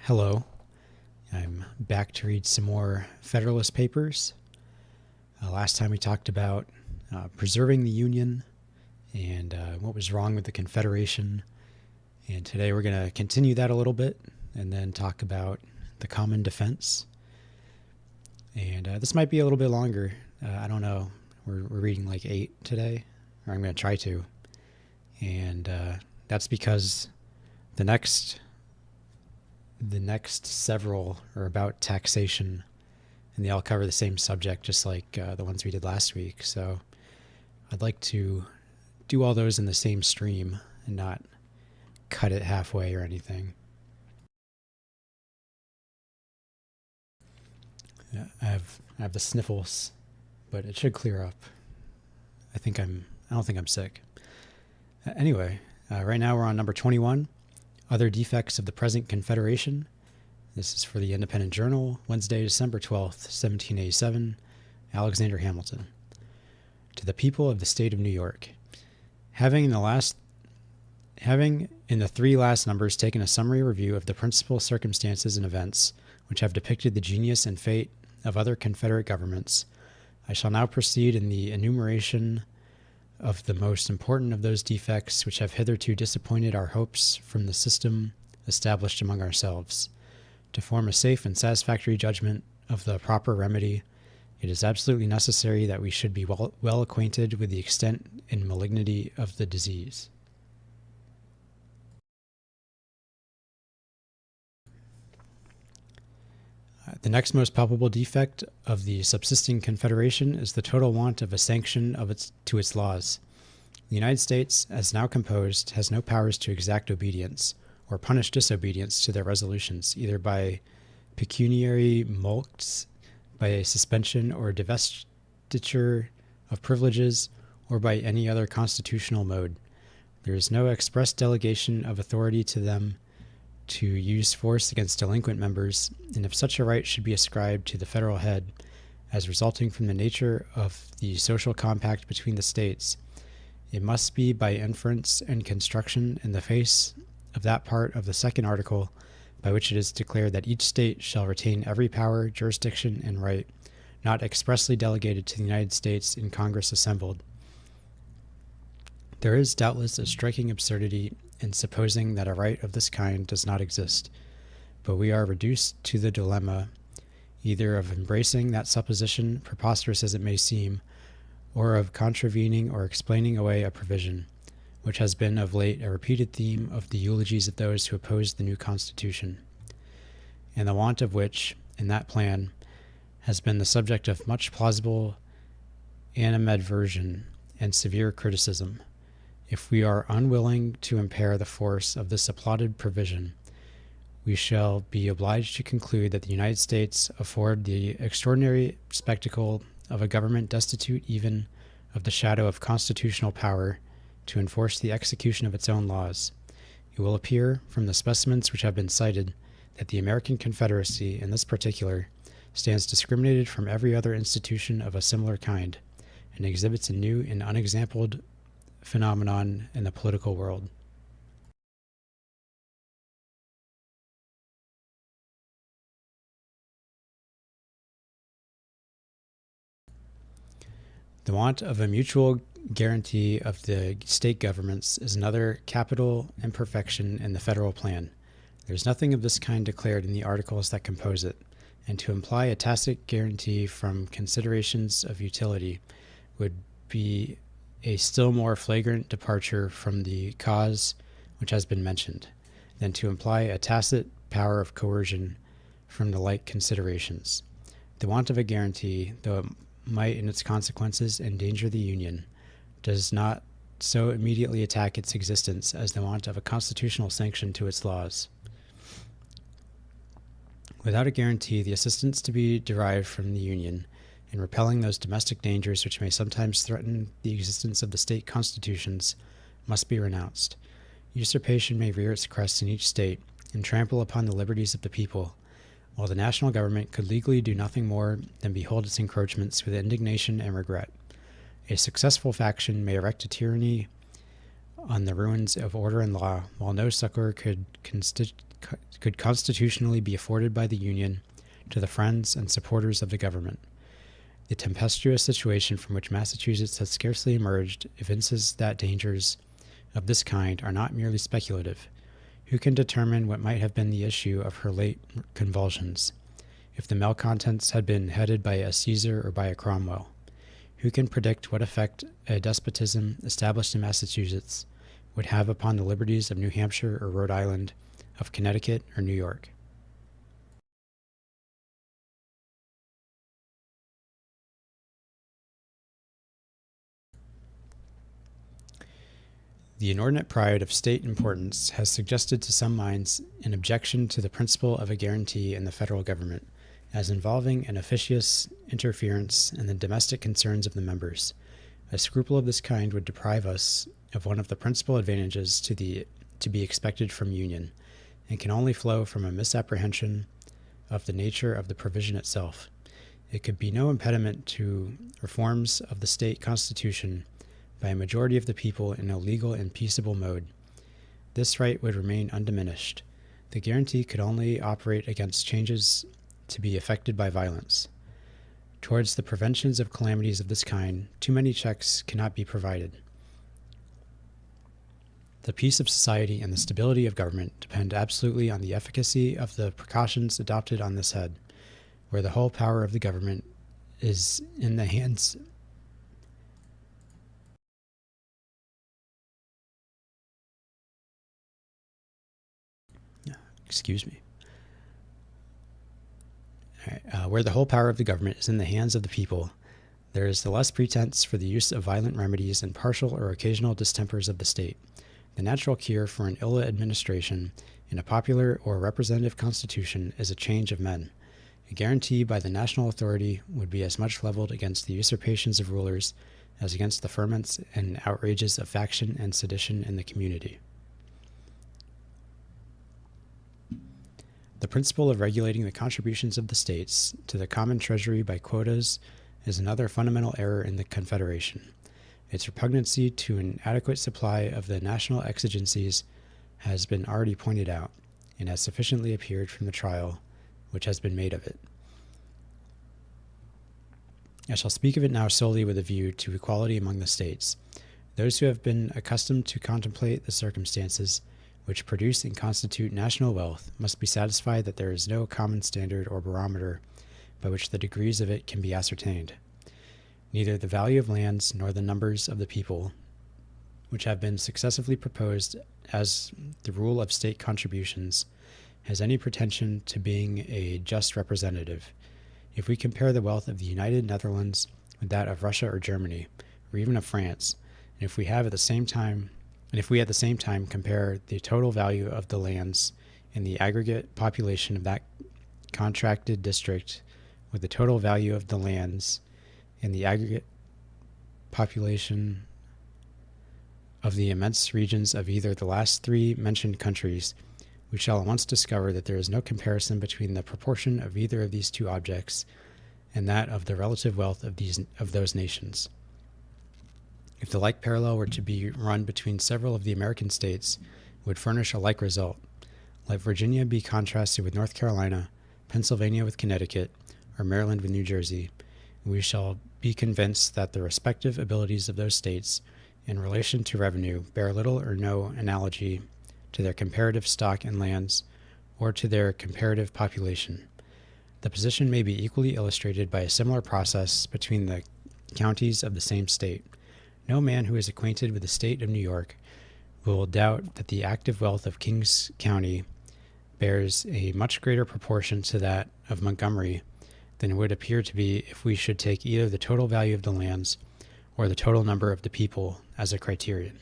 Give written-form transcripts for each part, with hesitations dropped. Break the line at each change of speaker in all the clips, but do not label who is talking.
Hello, I'm back to read some more Federalist Papers. Last time we talked about preserving the Union and what was wrong with the Confederation. And today we're going to continue that a little bit and then talk about the common defense. And this might be a little bit longer. I don't know. We're reading like 8 today, or I'm going to try to. And that's because the next several are about taxation, and they all cover the same subject, just like the ones we did last week. So I'd like to do all those in the same stream and not cut it halfway or anything. Yeah, I have the sniffles, but it should clear up. I don't think I'm sick. Anyway, right now we're on number 21. Other defects of the present Confederation. This is for the Independent Journal, Wednesday, December 12th, 1787. Alexander Hamilton. To the people of the state of New York. Having in the 3 last numbers taken a summary review of the principal circumstances and events which have depicted the genius and fate of other Confederate governments, I shall now proceed in the enumeration of the most important of those defects which have hitherto disappointed our hopes from the system established among ourselves. To form a safe and satisfactory judgment of the proper remedy, it is absolutely necessary that we should be well acquainted with the extent and malignity of the disease. The next most palpable defect of the subsisting Confederation is the total want of a sanction to its laws. The United States, as now composed, has no powers to exact obedience or punish disobedience to their resolutions, either by pecuniary mulcts, by a suspension or divestiture of privileges, or by any other constitutional mode. There is no express delegation of authority to them to use force against delinquent members, and if such a right should be ascribed to the federal head as resulting from the nature of the social compact between the states, it must be by inference and construction in the face of that part of the second article by which it is declared that each state shall retain every power, jurisdiction, and right not expressly delegated to the United States in Congress assembled. There is doubtless a striking absurdity in supposing that a right of this kind does not exist, but we are reduced to the dilemma either of embracing that supposition, preposterous as it may seem, or of contravening or explaining away a provision, which has been of late a repeated theme of the eulogies of those who opposed the new Constitution, and the want of which, in that plan, has been the subject of much plausible animadversion and severe criticism. If we are unwilling to impair the force of this applauded provision, we shall be obliged to conclude that the United States afford the extraordinary spectacle of a government destitute even of the shadow of constitutional power to enforce the execution of its own laws. It will appear, from the specimens which have been cited, that the American Confederacy, in this particular, stands discriminated from every other institution of a similar kind, and exhibits a new and unexampled phenomenon in the political world. The want of a mutual guarantee of the state governments is another capital imperfection in the federal plan. There is nothing of this kind declared in the articles that compose it, and to imply a tacit guarantee from considerations of utility would be a still more flagrant departure from the cause which has been mentioned, than to imply a tacit power of coercion from the like considerations. The want of a guarantee, though it might in its consequences endanger the Union, does not so immediately attack its existence as the want of a constitutional sanction to its laws. Without a guarantee, the assistance to be derived from the Union in repelling those domestic dangers which may sometimes threaten the existence of the state constitutions must be renounced. Usurpation may rear its crest in each state and trample upon the liberties of the people, while the national government could legally do nothing more than behold its encroachments with indignation and regret. A successful faction may erect a tyranny on the ruins of order and law, while no succor could could constitutionally be afforded by the Union to the friends and supporters of the government. The tempestuous situation from which Massachusetts has scarcely emerged evinces that dangers of this kind are not merely speculative. Who can determine what might have been the issue of her late convulsions, if the malcontents had been headed by a Caesar or by a Cromwell? Who can predict what effect a despotism established in Massachusetts would have upon the liberties of New Hampshire or Rhode Island, of Connecticut or New York? The inordinate pride of state importance has suggested to some minds an objection to the principle of a guarantee in the federal government, as involving an officious interference in the domestic concerns of the members. A scruple of this kind would deprive us of one of the principal advantages to be expected from union, and can only flow from a misapprehension of the nature of the provision itself. It could be no impediment to reforms of the state constitution by a majority of the people in a legal and peaceable mode. This right would remain undiminished. The guarantee could only operate against changes to be effected by violence. Towards the preventions of calamities of this kind, too many checks cannot be provided. The peace of society and the stability of government depend absolutely on the efficacy of the precautions adopted on this head, where the whole power of the government is in the hands where the whole power of the government is in the hands of the people, there is the less pretense for the use of violent remedies and partial or occasional distempers of the state. The natural cure for an ill administration in a popular or representative constitution is a change of men. A guarantee by the national authority would be as much leveled against the usurpations of rulers as against the ferments and outrages of faction and sedition in the community. The principle of regulating the contributions of the states to the common treasury by quotas is another fundamental error in the Confederation. Its repugnancy to an adequate supply of the national exigencies has been already pointed out, and has sufficiently appeared from the trial which has been made of it. I shall speak of it now solely with a view to equality among the states. Those who have been accustomed to contemplate the circumstances which produce and constitute national wealth must be satisfied that there is no common standard or barometer by which the degrees of it can be ascertained. Neither the value of lands nor the numbers of the people, which have been successively proposed as the rule of state contributions, has any pretension to being a just representative. If we compare the wealth of the United Netherlands with that of Russia or Germany, or even of France, and if we at the same time compare the total value of the lands and the aggregate population of that contracted district with the total value of the lands and the aggregate population of the immense regions of either the last three mentioned countries, we shall at once discover that there is no comparison between the proportion of either of these two objects and that of the relative wealth of those nations. If the like parallel were to be run between several of the American states, it would furnish a like result. Let Virginia be contrasted with North Carolina, Pennsylvania with Connecticut, or Maryland with New Jersey, and we shall be convinced that the respective abilities of those states in relation to revenue bear little or no analogy to their comparative stock and lands, or to their comparative population. The position may be equally illustrated by a similar process between the counties of the same state. No man who is acquainted with the state of New York will doubt that the active wealth of Kings County bears a much greater proportion to that of Montgomery than it would appear to be if we should take either the total value of the lands or the total number of the people as a criterion.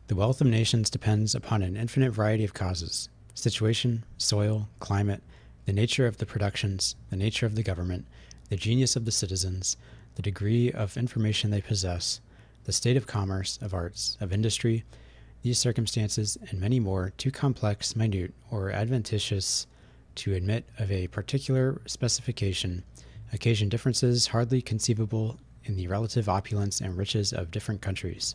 The wealth of nations depends upon an infinite variety of causes: situation, soil, climate, the nature of the productions, the nature of the government, the genius of the citizens, the degree of information they possess, the state of commerce, of arts, of industry, These circumstances, and many more, too complex, minute, or adventitious to admit of a particular specification, occasion differences hardly conceivable in the relative opulence and riches of different countries.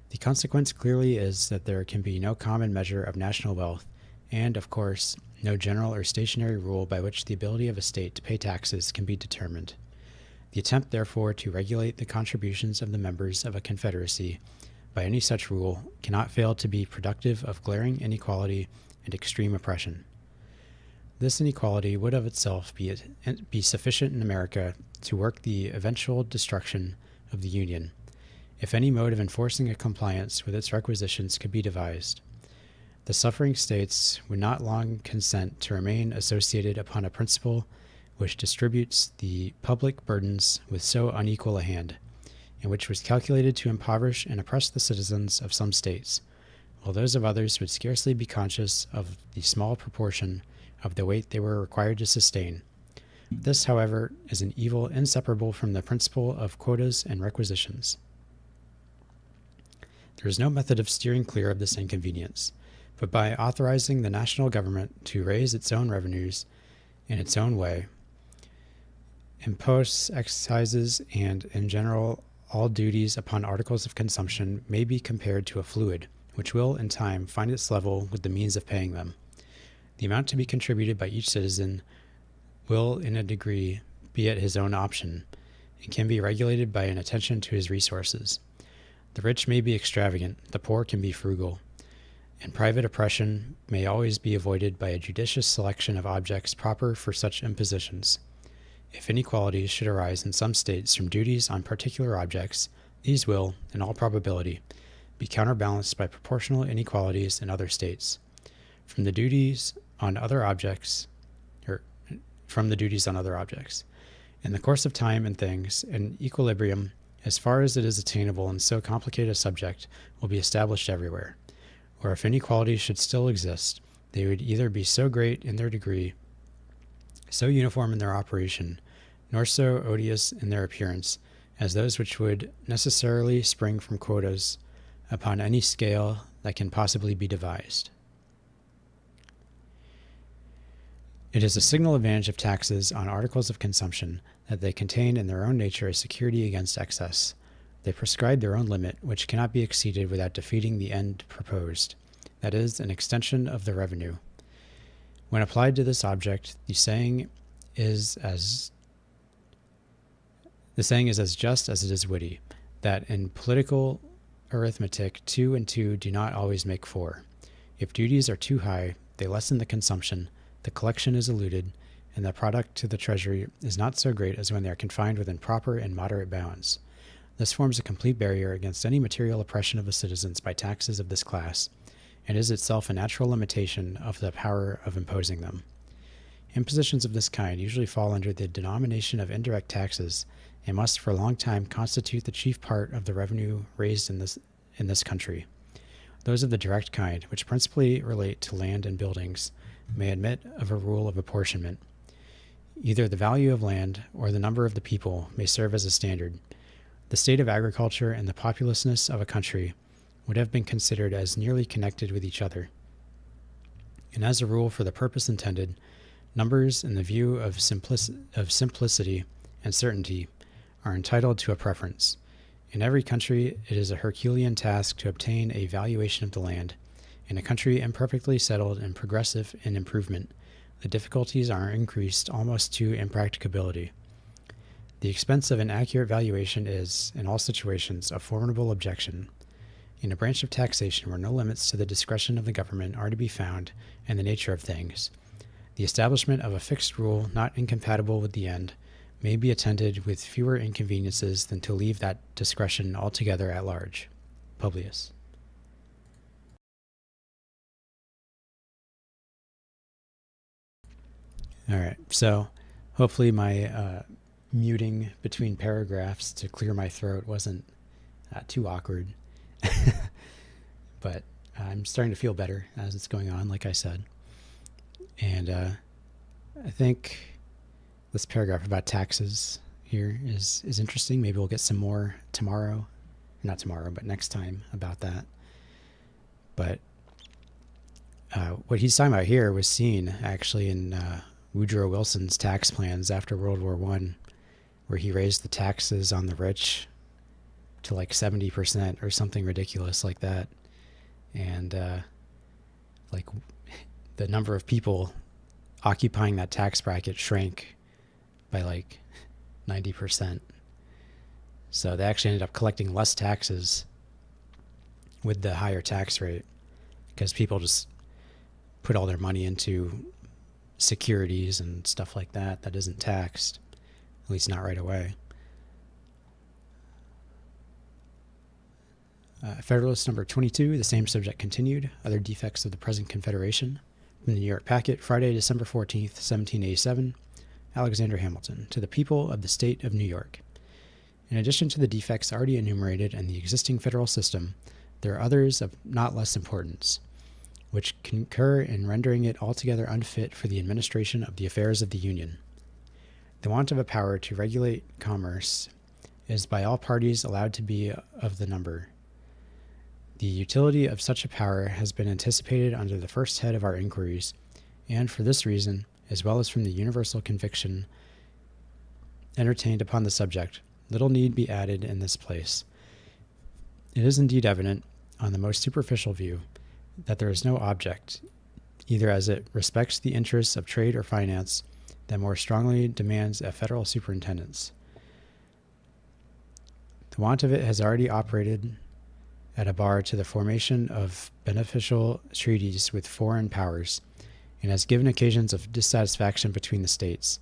The consequence clearly is that there can be no common measure of national wealth, and, of course, no general or stationary rule by which the ability of a state to pay taxes can be determined. The attempt, therefore, to regulate the contributions of the members of a confederacy by any such rule cannot fail to be productive of glaring inequality and extreme oppression. This inequality would of itself be sufficient in America to work the eventual destruction of the Union, if any mode of enforcing a compliance with its requisitions could be devised. The suffering states would not long consent to remain associated upon a principle which distributes the public burdens with so unequal a hand, and which was calculated to impoverish and oppress the citizens of some states, while those of others would scarcely be conscious of the small proportion of the weight they were required to sustain. This, however, is an evil inseparable from the principle of quotas and requisitions. There is no method of steering clear of this inconvenience, but by authorizing the national government to raise its own revenues in its own way, imposts, excises, and, in general, all duties upon articles of consumption may be compared to a fluid, which will, in time, find its level with the means of paying them. The amount to be contributed by each citizen will, in a degree, be at his own option, and can be regulated by an attention to his resources. The rich may be extravagant, the poor can be frugal, and private oppression may always be avoided by a judicious selection of objects proper for such impositions. If inequalities should arise in some states from duties on particular objects, these will, in all probability, be counterbalanced by proportional inequalities in other states. From the duties on other objects. In the course of time and things, an equilibrium, as far as it is attainable in so complicated a subject, will be established everywhere. Or if inequalities should still exist, they would either be so great in their degree, so uniform in their operation, nor so odious in their appearance, as those which would necessarily spring from quotas upon any scale that can possibly be devised. It is a signal advantage of taxes on articles of consumption that they contain in their own nature a security against excess. They prescribe their own limit, which cannot be exceeded without defeating the end proposed, that is, an extension of the revenue. When applied to this object, the saying is as just as it is witty, that in political arithmetic 2 and 2 do not always make 4. If duties are too high, they lessen the consumption, the collection is eluded, and the product to the treasury is not so great as when they are confined within proper and moderate bounds. This forms a complete barrier against any material oppression of the citizens by taxes of this class, and is itself a natural limitation of the power of imposing them. Impositions of this kind usually fall under the denomination of indirect taxes, and must for a long time constitute the chief part of the revenue raised in this country. Those of the direct kind, which principally relate to land and buildings, may admit of a rule of apportionment. Either the value of land or the number of the people may serve as a standard. The state of agriculture and the populousness of a country would have been considered as nearly connected with each other. And as a rule for the purpose intended, numbers in the view of simplicity and certainty are entitled to a preference. In every country it is a Herculean task to obtain a valuation of the land. In a country imperfectly settled and progressive in improvement, the difficulties are increased almost to impracticability. The expense of an accurate valuation is, in all situations, a formidable objection. In a branch of taxation where no limits to the discretion of the government are to be found in the nature of things, the establishment of a fixed rule not incompatible with the end may be attended with fewer inconveniences than to leave that discretion altogether at large. Publius. All right, so hopefully my muting between paragraphs to clear my throat wasn't too awkward. But I'm starting to feel better as it's going on, like I said. And I think this paragraph about taxes here is interesting. Maybe we'll get some more tomorrow. Not tomorrow, but next time about that. But what he's talking about here was seen actually in Woodrow Wilson's tax plans after World War I, where he raised the taxes on the rich to like 70% or something ridiculous like that. And like the number of people occupying that tax bracket shrank by like 90%. So they actually ended up collecting less taxes with the higher tax rate because people just put all their money into securities and stuff like that isn't taxed, at least not right away. Federalist number 22, the same subject continued, other defects of the present Confederation. From the New York Packet, Friday, December 14th, 1787, Alexander Hamilton, to the people of the state of New York. In addition to the defects already enumerated in the existing federal system, there are others of not less importance, which concur in rendering it altogether unfit for the administration of the affairs of the Union. The want of a power to regulate commerce is by all parties allowed to be of the number. The utility of such a power has been anticipated under the first head of our inquiries, and for this reason, as well as from the universal conviction entertained upon the subject, little need be added in this place. It is indeed evident, on the most superficial view, that there is no object, either as it respects the interests of trade or finance, that more strongly demands a federal superintendence. The want of it has already operated at a bar to the formation of beneficial treaties with foreign powers, and has given occasions of dissatisfaction between the states.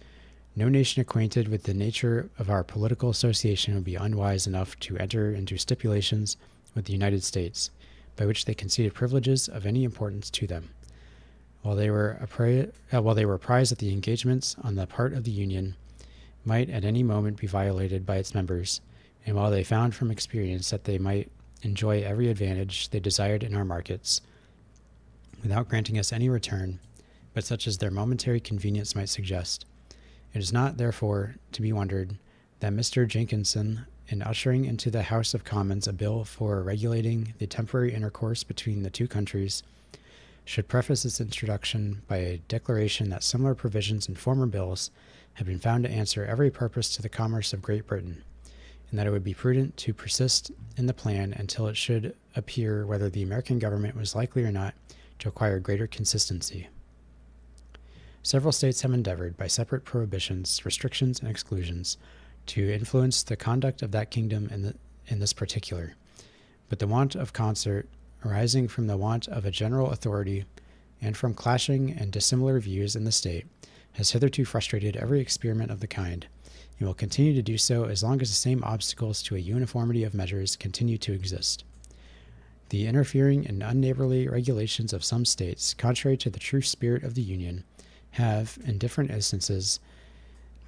No nation acquainted with the nature of our political association would be unwise enough to enter into stipulations with the United States, by which they conceded privileges of any importance to them. While they were apprised that the engagements on the part of the Union might at any moment be violated by its members, and while they found from experience that they might enjoy every advantage they desired in our markets, without granting us any return, but such as their momentary convenience might suggest. It is not, therefore, to be wondered that Mr. Jenkinson, in ushering into the House of Commons a bill for regulating the temporary intercourse between the two countries, should preface its introduction by a declaration that similar provisions in former bills have been found to answer every purpose to the commerce of Great Britain, and that it would be prudent to persist in the plan until it should appear whether the American government was likely or not to acquire greater consistency. Several states have endeavored, by separate prohibitions, restrictions, and exclusions, to influence the conduct of that kingdom in this particular, but the want of concert, arising from the want of a general authority and from clashing and dissimilar views in the state, has hitherto frustrated every experiment of the kind, and will continue to do so as long as the same obstacles to a uniformity of measures continue to exist. The interfering and unneighborly regulations of some states, contrary to the true spirit of the Union, have, in different instances,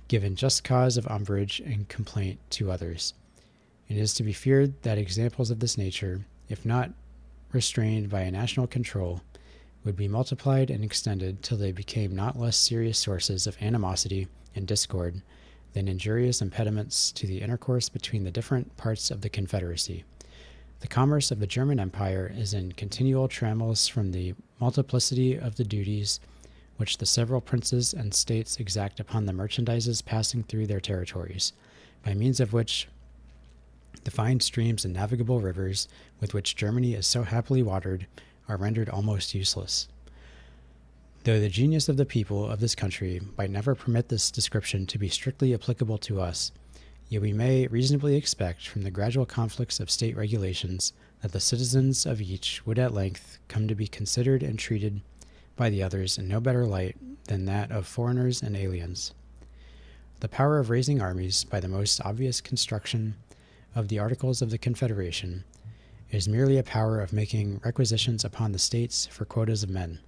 given just cause of umbrage and complaint to others. It is to be feared that examples of this nature, if not restrained by a national control, would be multiplied and extended till they became not less serious sources of animosity and discord than injurious impediments to the intercourse between the different parts of the Confederacy. The commerce of the German Empire is in continual trammels from the multiplicity of the duties which the several princes and states exact upon the merchandises passing through their territories, by means of which the fine streams and navigable rivers with which Germany is so happily watered are rendered almost useless. Though the genius of the people of this country might never permit this description to be strictly applicable to us, yet we may reasonably expect from the gradual conflicts of state regulations that the citizens of each would at length come to be considered and treated by the others in no better light than that of foreigners and aliens. The power of raising armies by the most obvious construction of the Articles of the Confederation is merely a power of making requisitions upon the states for quotas of men.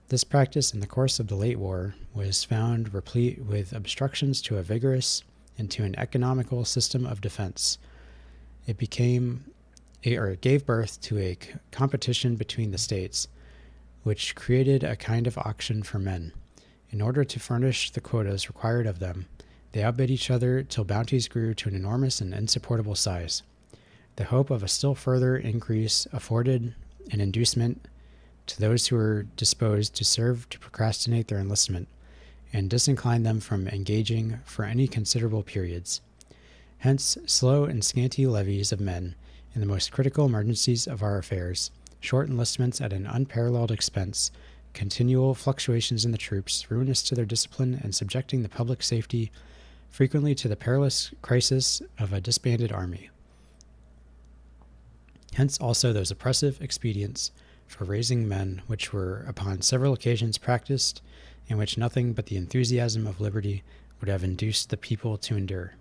This practice in the course of the late war was found replete with obstructions to a vigorous and to an economical system of defense. It gave birth to a competition between the states, which created a kind of auction for men. In order to furnish the quotas required of them, they outbid each other till bounties grew to an enormous and insupportable size. The hope of a still further increase afforded an inducement to those who are disposed to serve to procrastinate their enlistment, and disincline them from engaging for any considerable periods. Hence, slow and scanty levies of men in the most critical emergencies of our affairs, short enlistments at an unparalleled expense, continual fluctuations in the troops, ruinous to their discipline and subjecting the public safety frequently to the perilous crisis of a disbanded army. Hence also those oppressive expedients for raising men which were upon several occasions practiced, and which nothing but the enthusiasm of liberty would have induced the people to endure.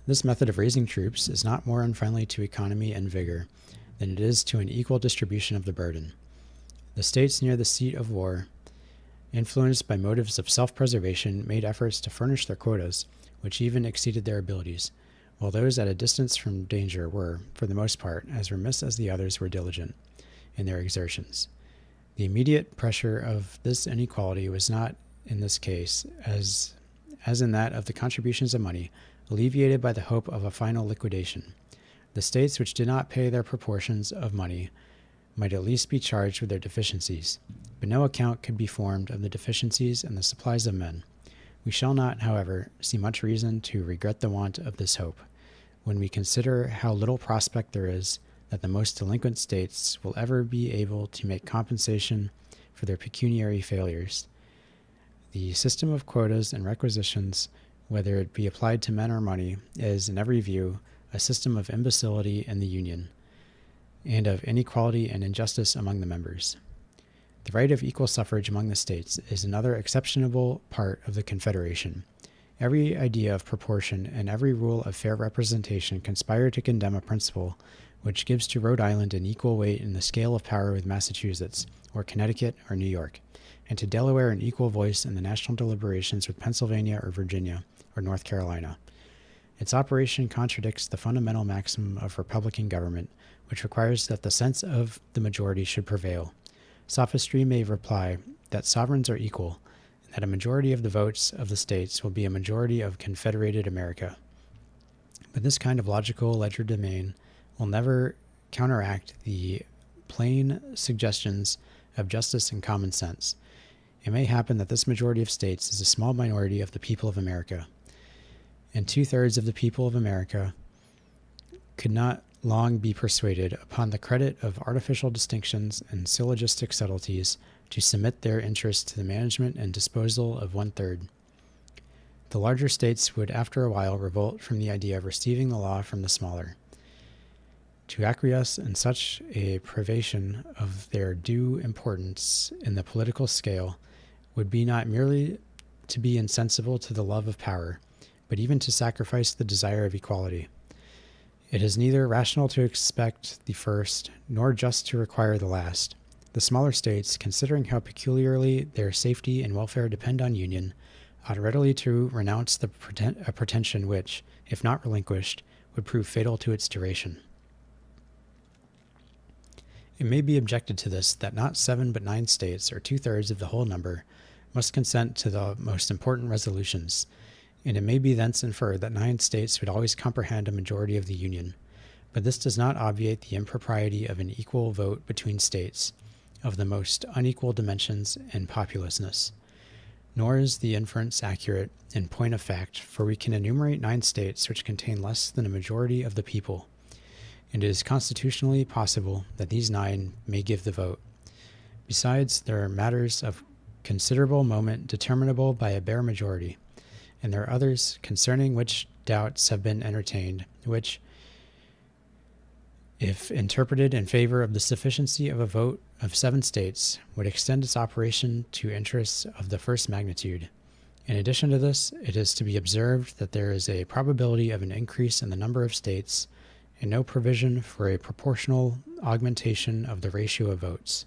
This method of raising troops is not more unfriendly to economy and vigor than it is to an equal distribution of the burden. The states near the seat of war, influenced by motives of self-preservation, made efforts to furnish their quotas, which even exceeded their abilities, while those at a distance from danger were, for the most part, as remiss as the others were diligent in their exertions. The immediate pressure of this inequality was not, in this case, as in that of the contributions of money, alleviated by the hope of a final liquidation. The states which did not pay their proportions of money might at least be charged with their deficiencies, but no account could be formed of the deficiencies and the supplies of men. We shall not, however, see much reason to regret the want of this hope, when we consider how little prospect there is that the most delinquent states will ever be able to make compensation for their pecuniary failures. The system of quotas and requisitions, whether it be applied to men or money, is, in every view, a system of imbecility in the Union, and of inequality and injustice among the members. The right of equal suffrage among the states is another exceptionable part of the Confederation. Every idea of proportion and every rule of fair representation conspire to condemn a principle which gives to Rhode Island an equal weight in the scale of power with Massachusetts, or Connecticut, or New York, and to Delaware an equal voice in the national deliberations with Pennsylvania or Virginia, or North Carolina. Its operation contradicts the fundamental maxim of republican government, which requires that the sense of the majority should prevail. Sophistry may reply that sovereigns are equal, and that a majority of the votes of the states will be a majority of confederated America. But this kind of logical legerdemain will never counteract the plain suggestions of justice and common sense. It may happen that this majority of states is a small minority of the people of America, and 2/3 of the people of America could not long be persuaded, upon the credit of artificial distinctions and syllogistic subtleties, to submit their interests to the management and disposal of 1/3. The larger states would after a while revolt from the idea of receiving the law from the smaller. To acquiesce in such a privation of their due importance in the political scale would be not merely to be insensible to the love of power, but even to sacrifice the desire of equality. It is neither rational to expect the first, nor just to require the last. The smaller states, considering how peculiarly their safety and welfare depend on union, ought readily to renounce a pretension which, if not relinquished, would prove fatal to its duration. It may be objected to this that not 7 but 9 states, or 2/3 of the whole number, must consent to the most important resolutions, and it may be thence inferred that 9 states would always comprehend a majority of the Union. But this does not obviate the impropriety of an equal vote between states of the most unequal dimensions and populousness. Nor is the inference accurate in point of fact, for we can enumerate 9 states which contain less than a majority of the people, and it is constitutionally possible that these 9 may give the vote. Besides, there are matters of considerable moment determinable by a bare majority, and there are others concerning which doubts have been entertained, which, if interpreted in favor of the sufficiency of a vote of 7 states, would extend its operation to interests of the first magnitude. In addition to this, it is to be observed that there is a probability of an increase in the number of states, and no provision for a proportional augmentation of the ratio of votes.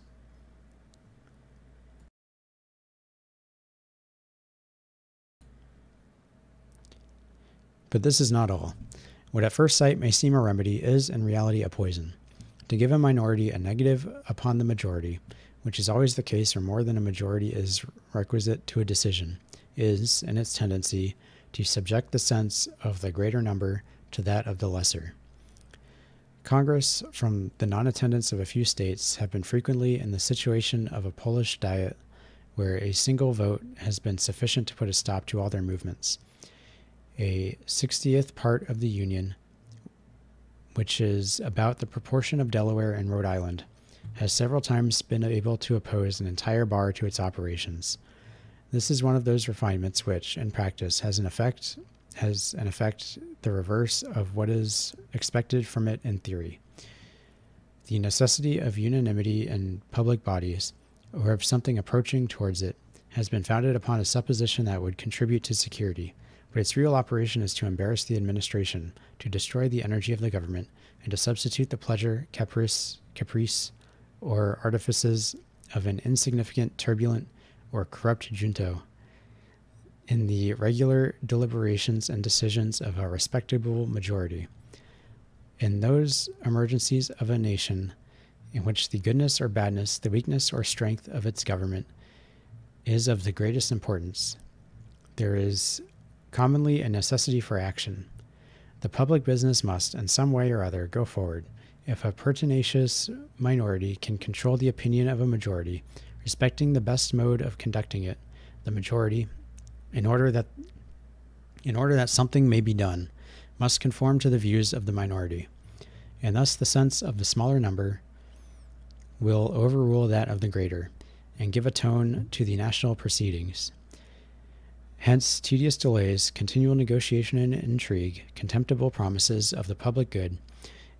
But this is not all. What at first sight may seem a remedy is in reality a poison. To give a minority a negative upon the majority, which is always the case where more than a majority is requisite to a decision, is, in its tendency, to subject the sense of the greater number to that of the lesser. Congress, from the non-attendance of a few states, have been frequently in the situation of a Polish Diet, where a single vote has been sufficient to put a stop to all their movements. A 60th part of the Union, which is about the proportion of Delaware and Rhode Island, has several times been able to oppose an entire bar to its operations. This is one of those refinements which, in practice, has an effect the reverse of what is expected from it in theory. The necessity of unanimity in public bodies, or of something approaching towards it, has been founded upon a supposition that would contribute to security, but its real operation is to embarrass the administration, to destroy the energy of the government, and to substitute the pleasure, caprice, or artifices of an insignificant, turbulent, or corrupt junto in the regular deliberations and decisions of a respectable majority. In those emergencies of a nation in which the goodness or badness, the weakness or strength of its government is of the greatest importance, there is commonly a necessity for action. The public business must, in some way or other, go forward. If a pertinacious minority can control the opinion of a majority, respecting the best mode of conducting it, the majority, in order that something may be done, must conform to the views of the minority, and thus the sense of the smaller number will overrule that of the greater, and give a tone to the national proceedings. Hence, tedious delays, continual negotiation and intrigue, contemptible promises of the public good,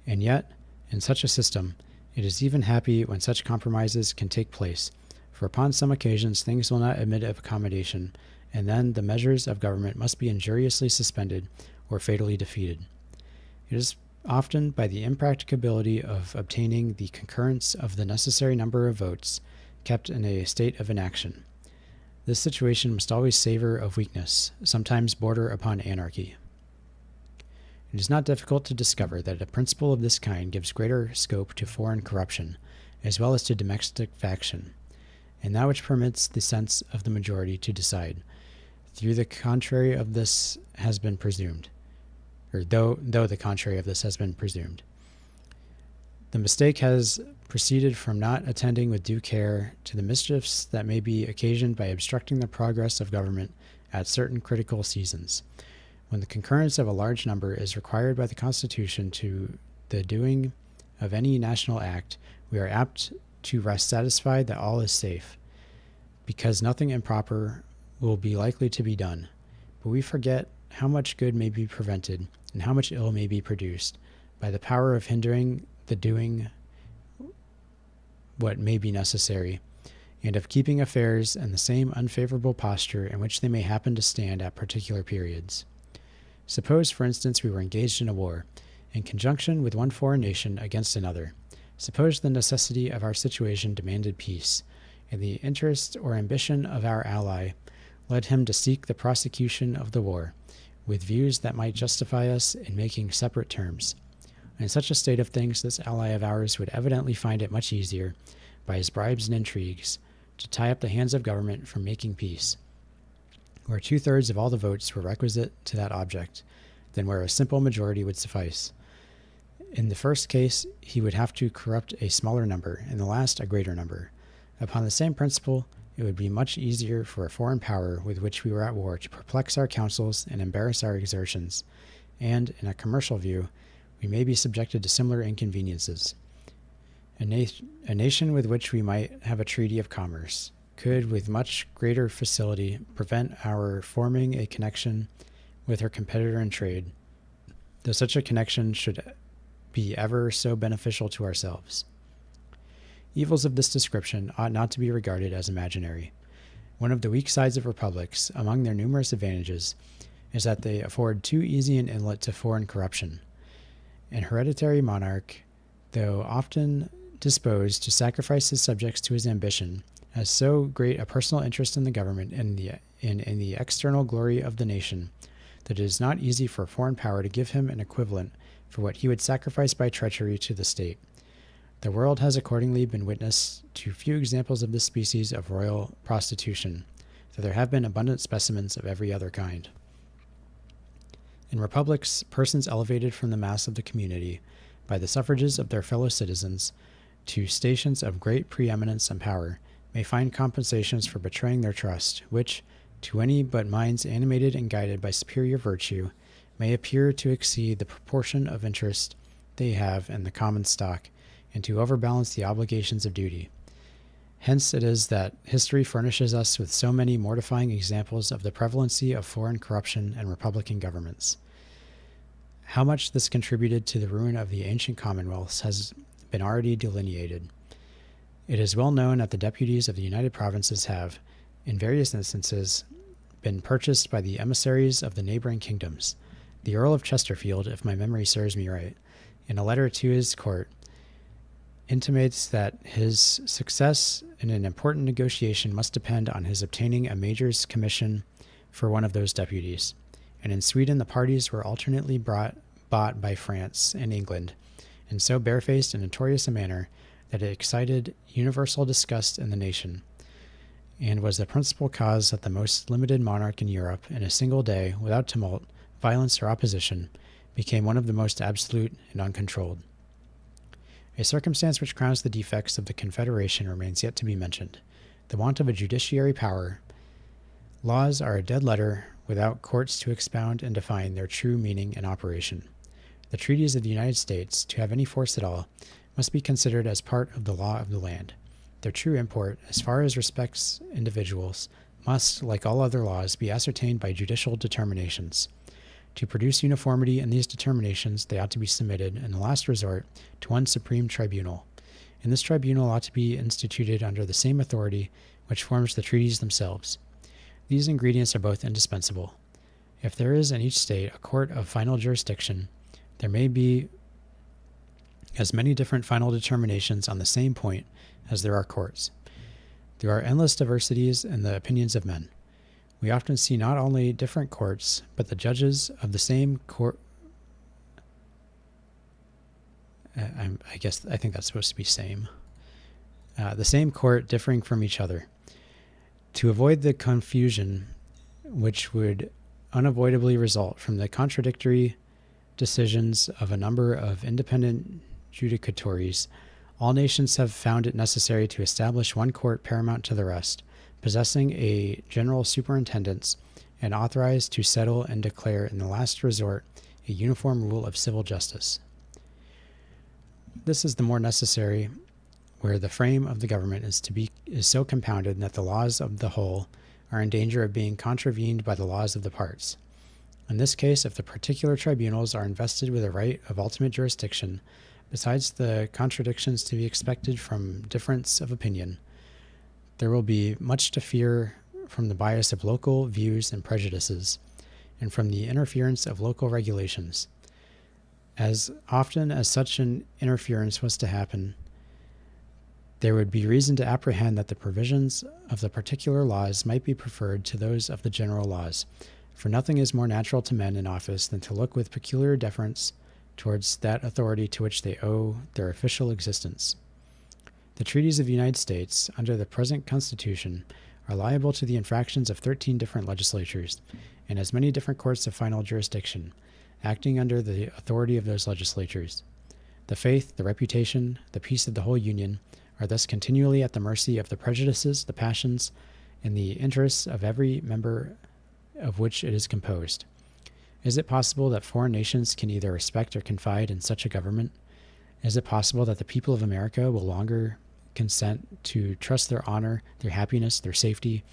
and yet, in such a system, it is even happy when such compromises can take place, for upon some occasions things will not admit of accommodation, and then the measures of government must be injuriously suspended or fatally defeated. It is often by the impracticability of obtaining the concurrence of the necessary number of votes kept in a state of inaction. This situation must always savor of weakness, sometimes border upon anarchy. It is not difficult to discover that a principle of this kind gives greater scope to foreign corruption, as well as to domestic faction, and that which permits the sense of the majority to decide, though the contrary of this has been presumed. The mistake has proceeded from not attending with due care to the mischiefs that may be occasioned by obstructing the progress of government at certain critical seasons. When the concurrence of a large number is required by the Constitution to the doing of any national act, we are apt to rest satisfied that all is safe, because nothing improper will be likely to be done. But we forget how much good may be prevented and how much ill may be produced by the power of hindering the doing what may be necessary, and of keeping affairs in the same unfavorable posture in which they may happen to stand at particular periods. Suppose, for instance, we were engaged in a war, in conjunction with one foreign nation against another. Suppose the necessity of our situation demanded peace, and the interest or ambition of our ally led him to seek the prosecution of the war, with views that might justify us in making separate terms. In such a state of things, this ally of ours would evidently find it much easier, by his bribes and intrigues, to tie up the hands of government from making peace, where 2/3 of all the votes were requisite to that object, than where a simple majority would suffice. In the first case, he would have to corrupt a smaller number, in the last a greater number. Upon the same principle, it would be much easier for a foreign power with which we were at war to perplex our counsels and embarrass our exertions, and, in a commercial view, we may be subjected to similar inconveniences. A nation with which we might have a treaty of commerce could, with much greater facility, prevent our forming a connection with her competitor in trade, though such a connection should be ever so beneficial to ourselves. Evils of this description ought not to be regarded as imaginary. One of the weak sides of republics, among their numerous advantages, is that they afford too easy an inlet to foreign corruption. An hereditary monarch, though often disposed to sacrifice his subjects to his ambition, has so great a personal interest in the government and in the external glory of the nation, that it is not easy for a foreign power to give him an equivalent for what he would sacrifice by treachery to the state. The world has accordingly been witness to few examples of this species of royal prostitution, though there have been abundant specimens of every other kind. In republics, persons elevated from the mass of the community by the suffrages of their fellow citizens to stations of great preeminence and power may find compensations for betraying their trust, which, to any but minds animated and guided by superior virtue, may appear to exceed the proportion of interest they have in the common stock, and to overbalance the obligations of duty. Hence it is that history furnishes us with so many mortifying examples of the prevalency of foreign corruption and republican governments. How much this contributed to the ruin of the ancient commonwealths has been already delineated. It is well known that the deputies of the United Provinces have, in various instances, been purchased by the emissaries of the neighboring kingdoms. The Earl of Chesterfield, if my memory serves me right, in a letter to his court, intimates that his success in an important negotiation must depend on his obtaining a major's commission for one of those deputies. And in Sweden, the parties were alternately bought by France and England in so barefaced and notorious a manner that it excited universal disgust in the nation, and was the principal cause that the most limited monarch in Europe, in a single day, without tumult, violence, or opposition, became one of the most absolute and uncontrolled. A circumstance which crowns the defects of the Confederation remains yet to be mentioned: the want of a judiciary power. Laws are a dead letter without courts to expound and define their true meaning and operation. The treaties of the United States, to have any force at all, must be considered as part of the law of the land. Their true import, as far as respects individuals, must, like all other laws, be ascertained by judicial determinations. To produce uniformity in these determinations, they ought to be submitted, in the last resort, to one supreme tribunal. And this tribunal ought to be instituted under the same authority which forms the treaties themselves. These ingredients are both indispensable. If there is in each state a court of final jurisdiction, there may be as many different final determinations on the same point as there are courts. There are endless diversities in the opinions of men. We often see not only different courts, but the judges of the same court. I think that's supposed to be same. The same court differing from each other. To avoid the confusion which would unavoidably result from the contradictory decisions of a number of independent judicatories, all nations have found it necessary to establish one court paramount to the rest, possessing a general superintendence, and authorized to settle and declare in the last resort a uniform rule of civil justice. This is the more necessary where the frame of the government is so compounded that the laws of the whole are in danger of being contravened by the laws of the parts. In this case, if the particular tribunals are invested with a right of ultimate jurisdiction, besides the contradictions to be expected from difference of opinion, there will be much to fear from the bias of local views and prejudices, and from the interference of local regulations. As often as such an interference was to happen, there would be reason to apprehend that the provisions of the particular laws might be preferred to those of the general laws, for nothing is more natural to men in office than to look with peculiar deference towards that authority to which they owe their official existence. The treaties of the United States, under the present Constitution, are liable to the infractions of 13 different legislatures, and as many different courts of final jurisdiction, acting under the authority of those legislatures. The faith, the reputation, the peace of the whole Union are thus continually at the mercy of the prejudices, the passions, and the interests of every member of which it is composed. Is it possible that foreign nations can either respect or confide in such a government? Is it possible that the people of America will longer consent to trust their honor, their happiness, their safety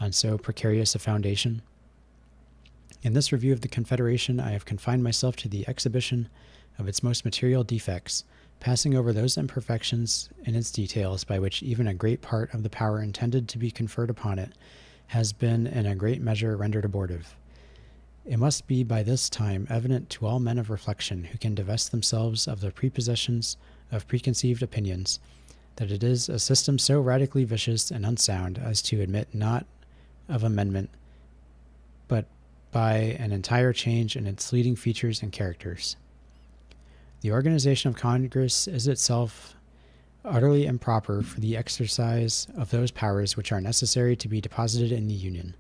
on so precarious a foundation? In this review of the Confederation, I have confined myself to the exhibition of its most material defects, passing over those imperfections in its details by which even a great part of the power intended to be conferred upon it has been in a great measure rendered abortive. It must be by this time evident to all men of reflection who can divest themselves of the prepossessions of preconceived opinions that it is a system so radically vicious and unsound as to admit not of amendment, but by an entire change in its leading features and characters. The organization of Congress is itself utterly improper for the exercise of those powers which are necessary to be deposited in the Union.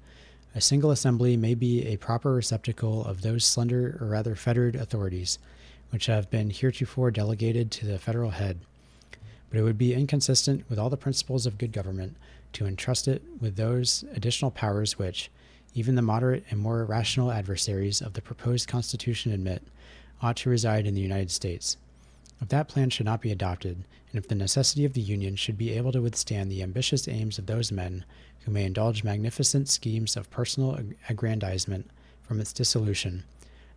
A single assembly may be a proper receptacle of those slender or rather fettered authorities which have been heretofore delegated to the federal head, but it would be inconsistent with all the principles of good government to entrust it with those additional powers which, even the moderate and more rational adversaries of the proposed Constitution admit, ought to reside in the United States. If that plan should not be adopted, and if the necessity of the Union should be able to withstand the ambitious aims of those men who may indulge magnificent schemes of personal aggrandizement from its dissolution,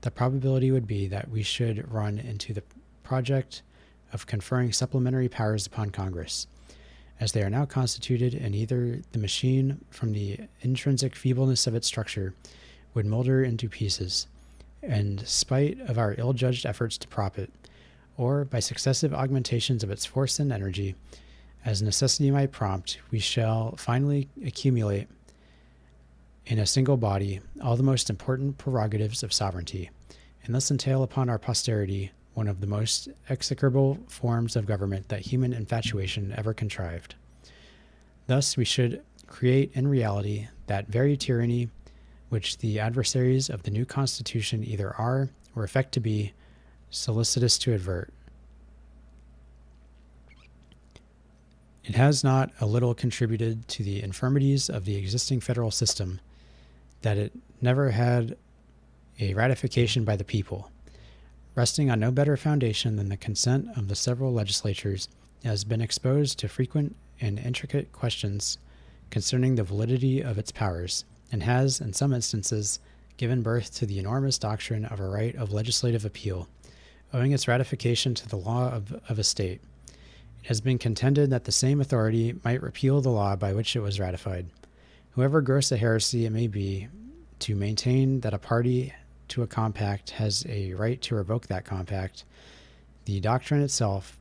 the probability would be that we should run into the project of conferring supplementary powers upon Congress, as they are now constituted, and either the machine, from the intrinsic feebleness of its structure, would molder into pieces, in spite of our ill-judged efforts to prop it, or, by successive augmentations of its force and energy, as necessity might prompt, we shall finally accumulate in a single body all the most important prerogatives of sovereignty, and thus entail upon our posterity one of the most execrable forms of government that human infatuation ever contrived. Thus we should create in reality that very tyranny which the adversaries of the new Constitution either are, or affect to be, solicitous to avert. It has not a little contributed to the infirmities of the existing federal system that it never had a ratification by the people. Resting on no better foundation than the consent of the several legislatures, it has been exposed to frequent and intricate questions concerning the validity of its powers, and has, in some instances, given birth to the enormous doctrine of a right of legislative appeal, owing its ratification to the law of a state. It has been contended that the same authority might repeal the law by which it was ratified. However gross a heresy it may be to maintain that a party to a compact has a right to revoke that compact, the doctrine itself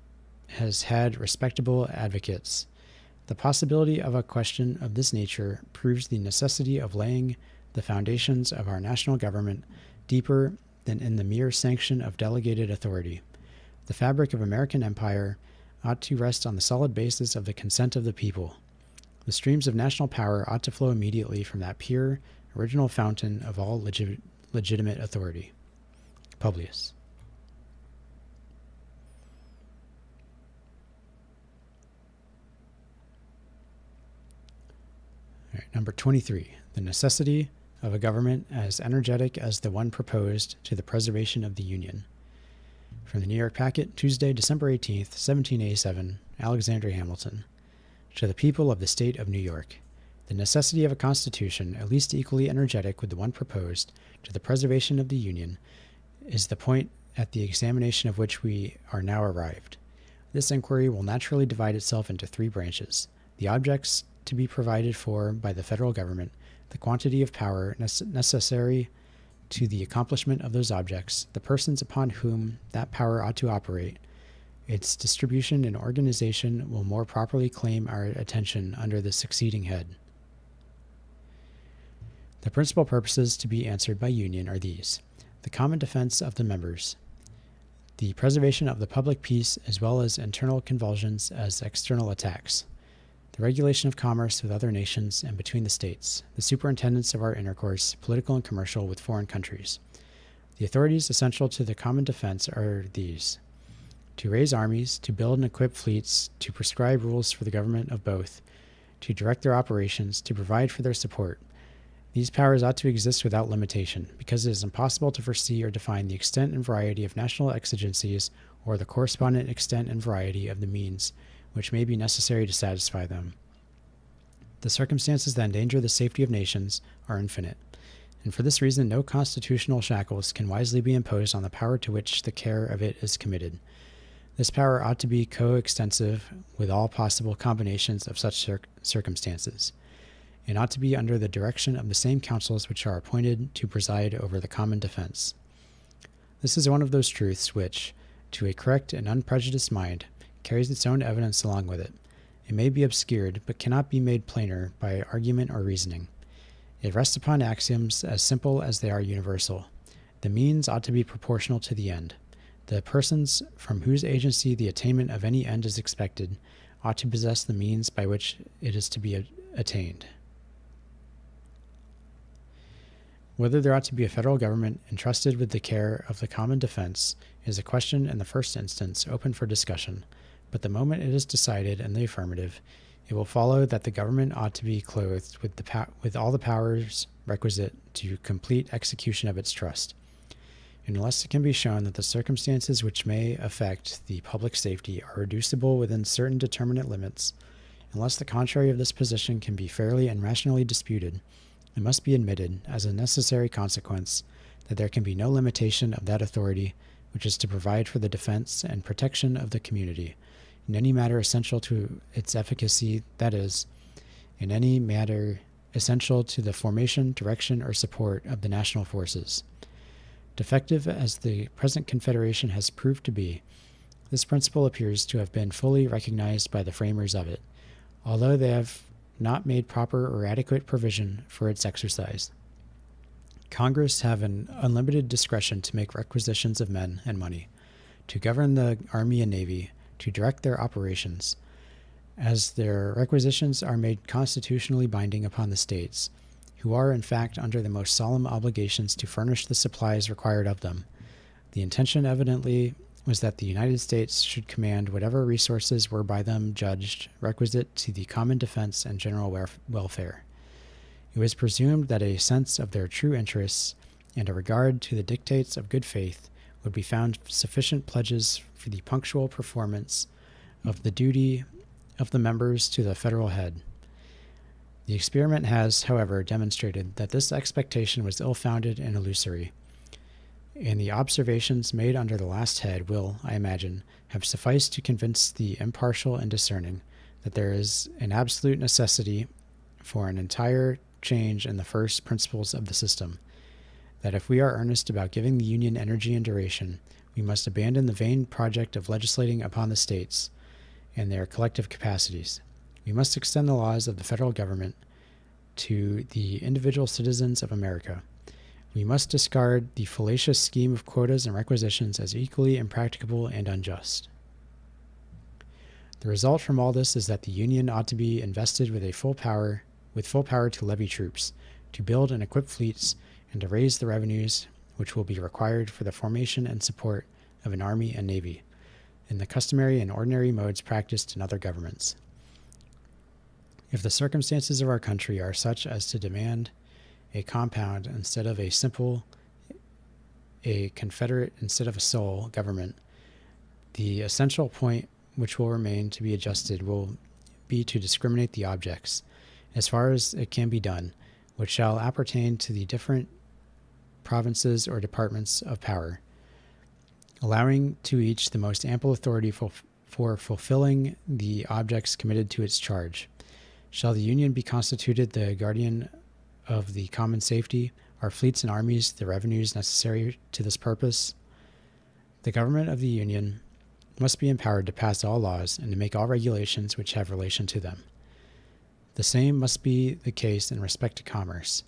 has had respectable advocates. The possibility of a question of this nature proves the necessity of laying the foundations of our national government deeper than in the mere sanction of delegated authority. The fabric of American empire ought to rest on the solid basis of the consent of the people. The streams of national power ought to flow immediately from that pure, original fountain of all legitimate authority. Publius. All right, number 23. The necessity of a government as energetic as the one proposed to the preservation of the Union. From the New York Packet, Tuesday, December 18th, 1787, Alexander Hamilton. To the people of the state of New York, the necessity of a constitution at least equally energetic with the one proposed to the preservation of the Union is the point at the examination of which we are now arrived. This inquiry will naturally divide itself into three branches: the objects to be provided for by the federal government, the quantity of power necessary to the accomplishment of those objects, the persons upon whom that power ought to operate. Its distribution and organization will more properly claim our attention under the succeeding head. The principal purposes to be answered by union are these: the common defense of the members, the preservation of the public peace as well as internal convulsions as external attacks, the regulation of commerce with other nations and between the states, the superintendence of our intercourse, political and commercial, with foreign countries. The authorities essential to the common defense are these: to raise armies, to build and equip fleets, to prescribe rules for the government of both, to direct their operations, to provide for their support. These powers ought to exist without limitation, because it is impossible to foresee or define the extent and variety of national exigencies, or the correspondent extent and variety of the means which may be necessary to satisfy them. The circumstances that endanger the safety of nations are infinite, and for this reason no constitutional shackles can wisely be imposed on the power to which the care of it is committed. This power ought to be coextensive with all possible combinations of such circumstances, and ought to be under the direction of the same councils which are appointed to preside over the common defense. This is one of those truths which, to a correct and unprejudiced mind, carries its own evidence along with it. It may be obscured, but cannot be made plainer by argument or reasoning. It rests upon axioms as simple as they are universal. The means ought to be proportional to the end. The persons from whose agency the attainment of any end is expected ought to possess the means by which it is to be attained. Whether there ought to be a federal government entrusted with the care of the common defense is a question in the first instance open for discussion, but the moment it is decided in the affirmative, it will follow that the government ought to be clothed with all the powers requisite to complete execution of its trust. Unless it can be shown that the circumstances which may affect the public safety are reducible within certain determinate limits, unless the contrary of this position can be fairly and rationally disputed, it must be admitted, as a necessary consequence, that there can be no limitation of that authority which is to provide for the defense and protection of the community, in any matter essential to its efficacy, that is, in any matter essential to the formation, direction, or support of the national forces. Defective as the present Confederation has proved to be, this principle appears to have been fully recognized by the framers of it, although they have not made proper or adequate provision for its exercise. Congress have an unlimited discretion to make requisitions of men and money, to govern the Army and Navy, to direct their operations. As their requisitions are made constitutionally binding upon the states, who are in fact under the most solemn obligations to furnish the supplies required of them, the intention evidently was that the United States should command whatever resources were by them judged requisite to the common defense and general welfare. It was presumed that a sense of their true interests and a regard to the dictates of good faith would be found sufficient pledges for the punctual performance of the duty of the members to the federal head. The experiment has, however, demonstrated that this expectation was ill-founded and illusory, and the observations made under the last head will, I imagine, have sufficed to convince the impartial and discerning that there is an absolute necessity for an entire change in the first principles of the system, that if we are earnest about giving the Union energy and duration, we must abandon the vain project of legislating upon the states and their collective capacities. We must extend the laws of the federal government to the individual citizens of America. We must discard the fallacious scheme of quotas and requisitions as equally impracticable and unjust. The result from all this is that the Union ought to be invested with full power to levy troops, to build and equip fleets, and to raise the revenues which will be required for the formation and support of an army and navy, in the customary and ordinary modes practiced in other governments. If the circumstances of our country are such as to demand a compound instead of a simple, a confederate instead of a sole government, the essential point which will remain to be adjusted will be to discriminate the objects, as far as it can be done, which shall appertain to the different provinces or departments of power, allowing to each the most ample authority for fulfilling the objects committed to its charge. Shall the Union be constituted the guardian of the common safety, our fleets and armies the revenues necessary to this purpose? The government of the Union must be empowered to pass all laws and to make all regulations which have relation to them. The same must be the case in respect to commerce,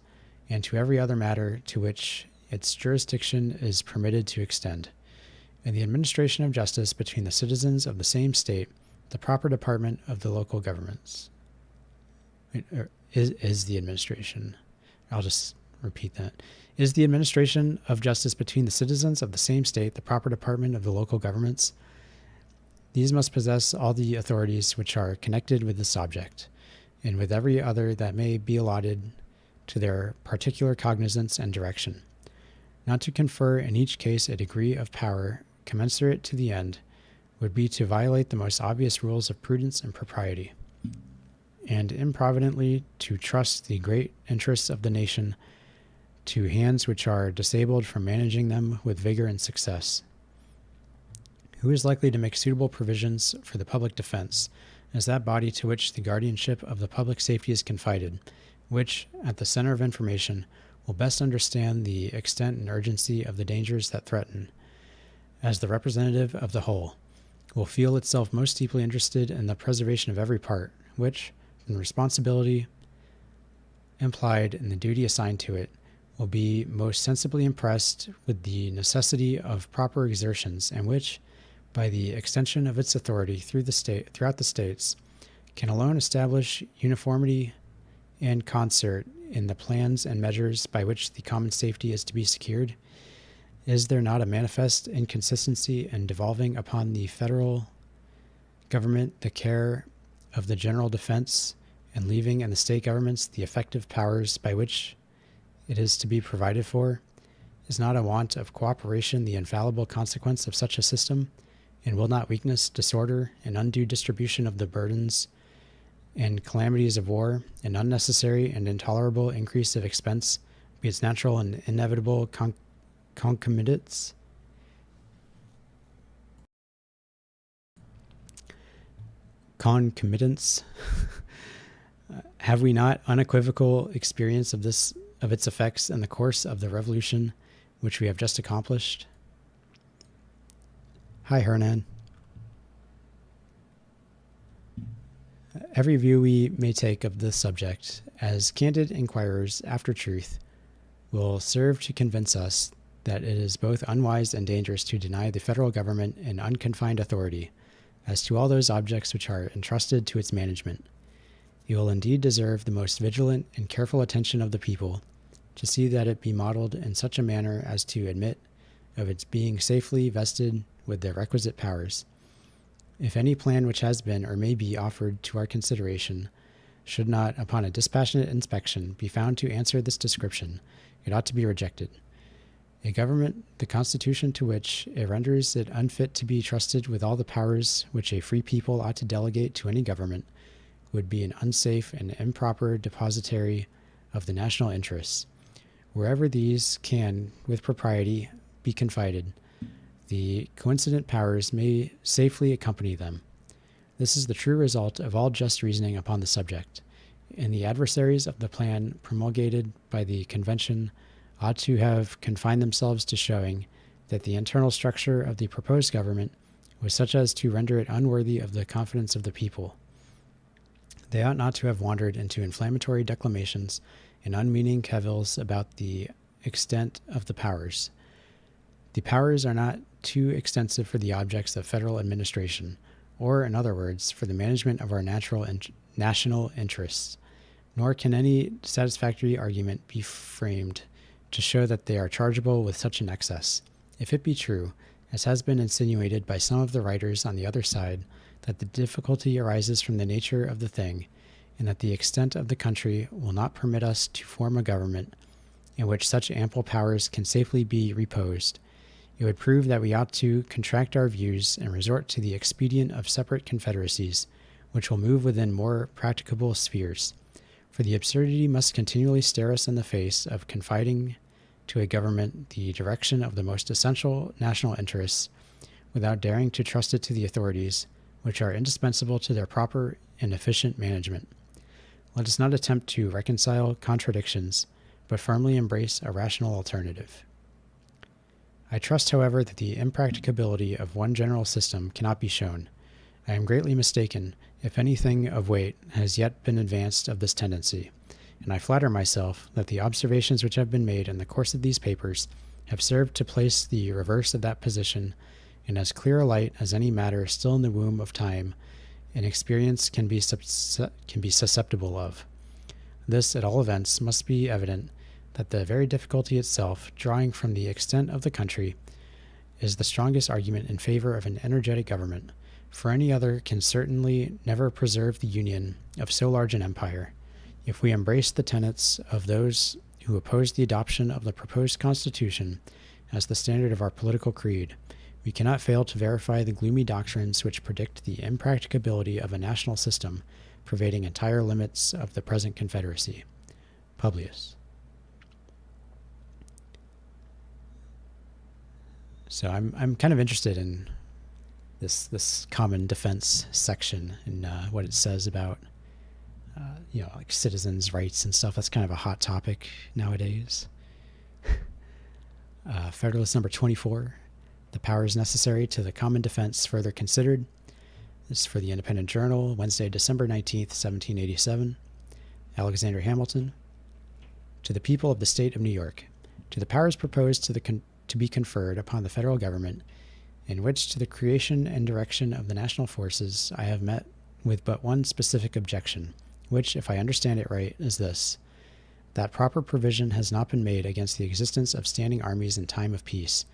and to every other matter to which its jurisdiction is permitted to extend. In the administration of justice between the citizens of the same state, the proper department of the local governments is the administration. I'll just repeat that. Is the administration of justice between the citizens of the same state the proper department of the local governments? These must possess all the authorities which are connected with this object, and with every other that may be allotted to their particular cognizance and direction. Not to confer in each case a degree of power commensurate to the end would be to violate the most obvious rules of prudence and propriety, and improvidently to trust the great interests of the nation to hands which are disabled from managing them with vigor and success. Who is likely to make suitable provisions for the public defense, as that body to which the guardianship of the public safety is confided, which, at the center of information, will best understand the extent and urgency of the dangers that threaten, as the representative of the whole, will feel itself most deeply interested in the preservation of every part, which, from the responsibility implied in the duty assigned to it, will be most sensibly impressed with the necessity of proper exertions, and which, by the extension of its authority throughout the states, can alone establish uniformity and concert in the plans and measures by which the common safety is to be secured? Is there not a manifest inconsistency in devolving upon the federal government the care of the general defense and leaving in the state governments the effective powers by which it is to be provided for? Is not a want of cooperation the infallible consequence of such a system? And will not weakness, disorder, and undue distribution of the burdens and calamities of war, an unnecessary and intolerable increase of expense, be its natural and inevitable concomitants? Have we not unequivocal experience of its effects in the course of the revolution which we have just accomplished? Hi, Hernan. Every view we may take of this subject as candid inquirers after truth will serve to convince us that it is both unwise and dangerous to deny the federal government an unconfined authority as to all those objects which are entrusted to its management. It will indeed deserve the most vigilant and careful attention of the people to see that it be modeled in such a manner as to admit of its being safely vested with the requisite powers. If any plan which has been or may be offered to our consideration should not, upon a dispassionate inspection, be found to answer this description, it ought to be rejected. A government, the constitution to which it renders it unfit to be trusted with all the powers which a free people ought to delegate to any government, would be an unsafe and improper depositary of the national interests. Wherever these can, with propriety, be confided, the coincident powers may safely accompany them. This is the true result of all just reasoning upon the subject, and the adversaries of the plan promulgated by the convention ought to have confined themselves to showing that the internal structure of the proposed government was such as to render it unworthy of the confidence of the people. They ought not to have wandered into inflammatory declamations and unmeaning cavils about the extent of the powers. The powers are not too extensive for the objects of federal administration, or, in other words, for the management of our national interests, nor can any satisfactory argument be framed to show that they are chargeable with such an excess. If it be true, as has been insinuated by some of the writers on the other side, that the difficulty arises from the nature of the thing, and that the extent of the country will not permit us to form a government in which such ample powers can safely be reposed, it would prove that we ought to contract our views and resort to the expedient of separate confederacies, which will move within more practicable spheres. For the absurdity must continually stare us in the face of confiding to a government the direction of the most essential national interests, without daring to trust it to the authorities which are indispensable to their proper and efficient management. Let us not attempt to reconcile contradictions, but firmly embrace a rational alternative. I trust, however, that the impracticability of one general system cannot be shown. I am greatly mistaken if anything of weight has yet been advanced of this tendency, and I flatter myself that the observations which have been made in the course of these papers have served to place the reverse of that position in as clear a light as any matter still in the womb of time and experience can be susceptible of. This, at all events, must be evident, that the very difficulty itself, drawing from the extent of the country, is the strongest argument in favor of an energetic government, for any other can certainly never preserve the union of so large an empire. If we embrace the tenets of those who oppose the adoption of the proposed constitution as the standard of our political creed, we cannot fail to verify the gloomy doctrines which predict the impracticability of a national system pervading entire limits of the present confederacy. Publius. So I'm kind of interested in this common defense section and what it says about like citizens' rights and stuff. That's kind of a hot topic nowadays. Federalist number 24, the powers necessary to the common defense further considered. This is for the Independent Journal, Wednesday, December 19th, 1787. Alexander Hamilton. To the people of the state of New York, to the powers proposed to be conferred upon the federal government, in which to the creation and direction of the national forces I have met with but one specific objection, which, if I understand it right, is this: that proper provision has not been made against the existence of standing armies in time of peace,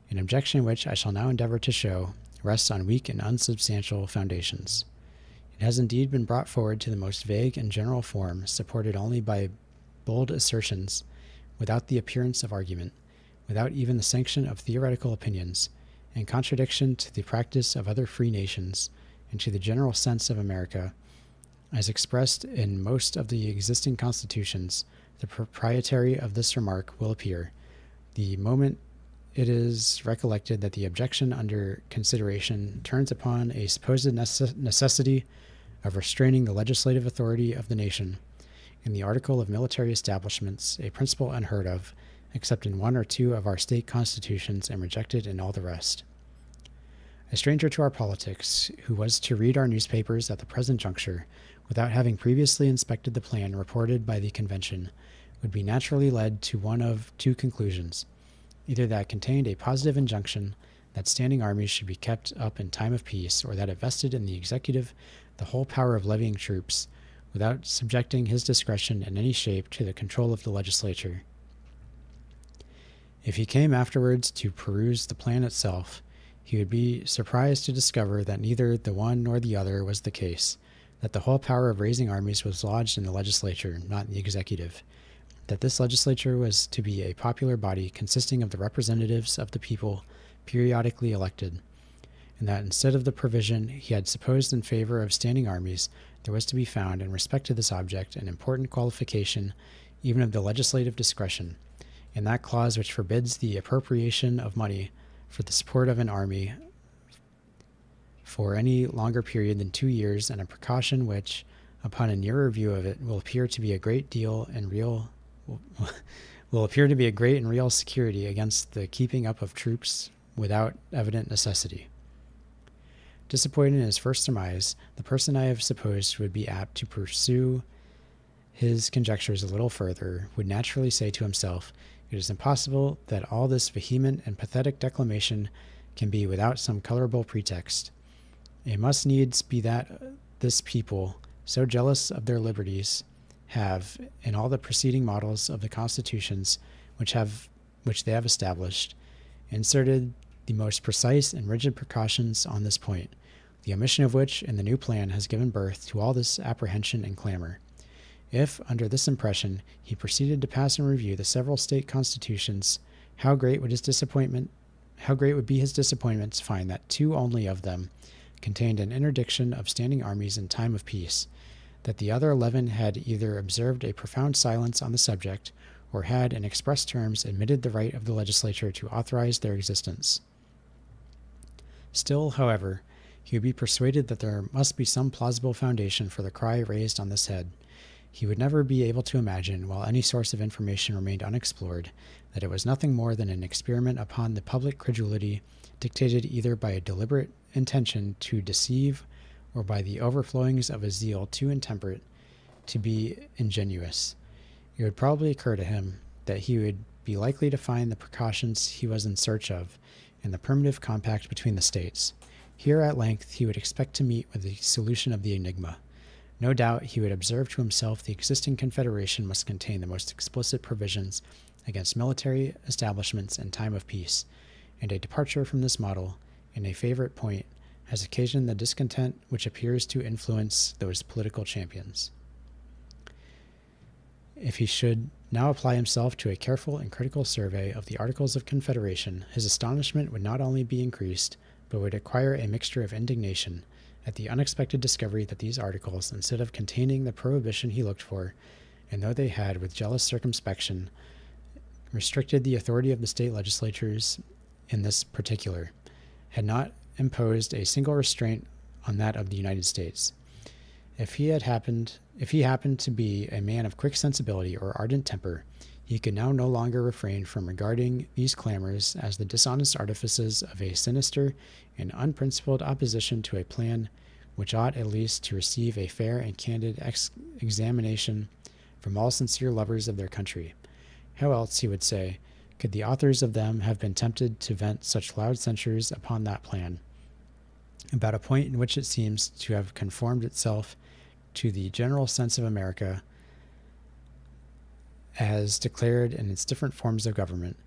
an objection which I shall now endeavor to show rests on weak and unsubstantial foundations. It has indeed been brought forward to the most vague and general form, supported only by bold assertions, without the appearance of argument, without even the sanction of theoretical opinions, in contradiction to the practice of other free nations, and to the general sense of America, as expressed in most of the existing constitutions. The propriety of this remark will appear, the moment it is recollected that the objection under consideration turns upon a supposed necessity of restraining the legislative authority of the nation, in the article of military establishments, a principle unheard of, except in one or two of our state constitutions, and rejected in all the rest. A stranger to our politics, who was to read our newspapers at the present juncture, without having previously inspected the plan reported by the convention, would be naturally led to one of two conclusions: either that it contained a positive injunction that standing armies should be kept up in time of peace, or that it vested in the executive the whole power of levying troops, without subjecting his discretion in any shape to the control of the legislature. If he came afterwards to peruse the plan itself, he would be surprised to discover that neither the one nor the other was the case, that the whole power of raising armies was lodged in the legislature, not in the executive, that this legislature was to be a popular body consisting of the representatives of the people periodically elected, and that instead of the provision he had supposed in favor of standing armies, there was to be found, in respect to this object, an important qualification even of the legislative discretion, in that clause which forbids the appropriation of money for the support of an army for any longer period than 2 years, and a precaution which, upon a nearer view of it, will appear to be a great and real security against the keeping up of troops without evident necessity. Disappointed in his first surmise, the person I have supposed would be apt to pursue his conjectures a little further would naturally say to himself, it is impossible that all this vehement and pathetic declamation can be without some colorable pretext. It must needs be that this people, so jealous of their liberties, have, in all the preceding models of the constitutions which they have established, inserted the most precise and rigid precautions on this point, the omission of which in the new plan has given birth to all this apprehension and clamor. If, under this impression, he proceeded to pass in review the several state constitutions, how great would be his disappointment to find that 2 only of them contained an interdiction of standing armies in time of peace, that the other 11 had either observed a profound silence on the subject, or had, in express terms, admitted the right of the legislature to authorize their existence. Still, however, he would be persuaded that there must be some plausible foundation for the cry raised on this head. He would never be able to imagine, while any source of information remained unexplored, that it was nothing more than an experiment upon the public credulity, dictated either by a deliberate intention to deceive or by the overflowings of a zeal too intemperate to be ingenuous. It would probably occur to him that he would be likely to find the precautions he was in search of in the primitive compact between the states. Here at length he would expect to meet with the solution of the enigma. No doubt he would observe to himself the existing confederation must contain the most explicit provisions against military establishments in time of peace, and a departure from this model, in a favorite point, has occasioned the discontent which appears to influence those political champions. If he should now apply himself to a careful and critical survey of the Articles of Confederation, his astonishment would not only be increased, but would acquire a mixture of indignation at the unexpected discovery that these articles, instead of containing the prohibition he looked for, and though they had, with jealous circumspection, restricted the authority of the state legislatures in this particular, had not imposed a single restraint on that of the United States. If he happened to be a man of quick sensibility or ardent temper, he could now no longer refrain from regarding these clamors as the dishonest artifices of a sinister and unprincipled opposition to a plan which ought at least to receive a fair and candid examination from all sincere lovers of their country. How else, he would say, could the authors of them have been tempted to vent such loud censures upon that plan, about a point in which it seems to have conformed itself to the general sense of America, as declared in its different forms of government,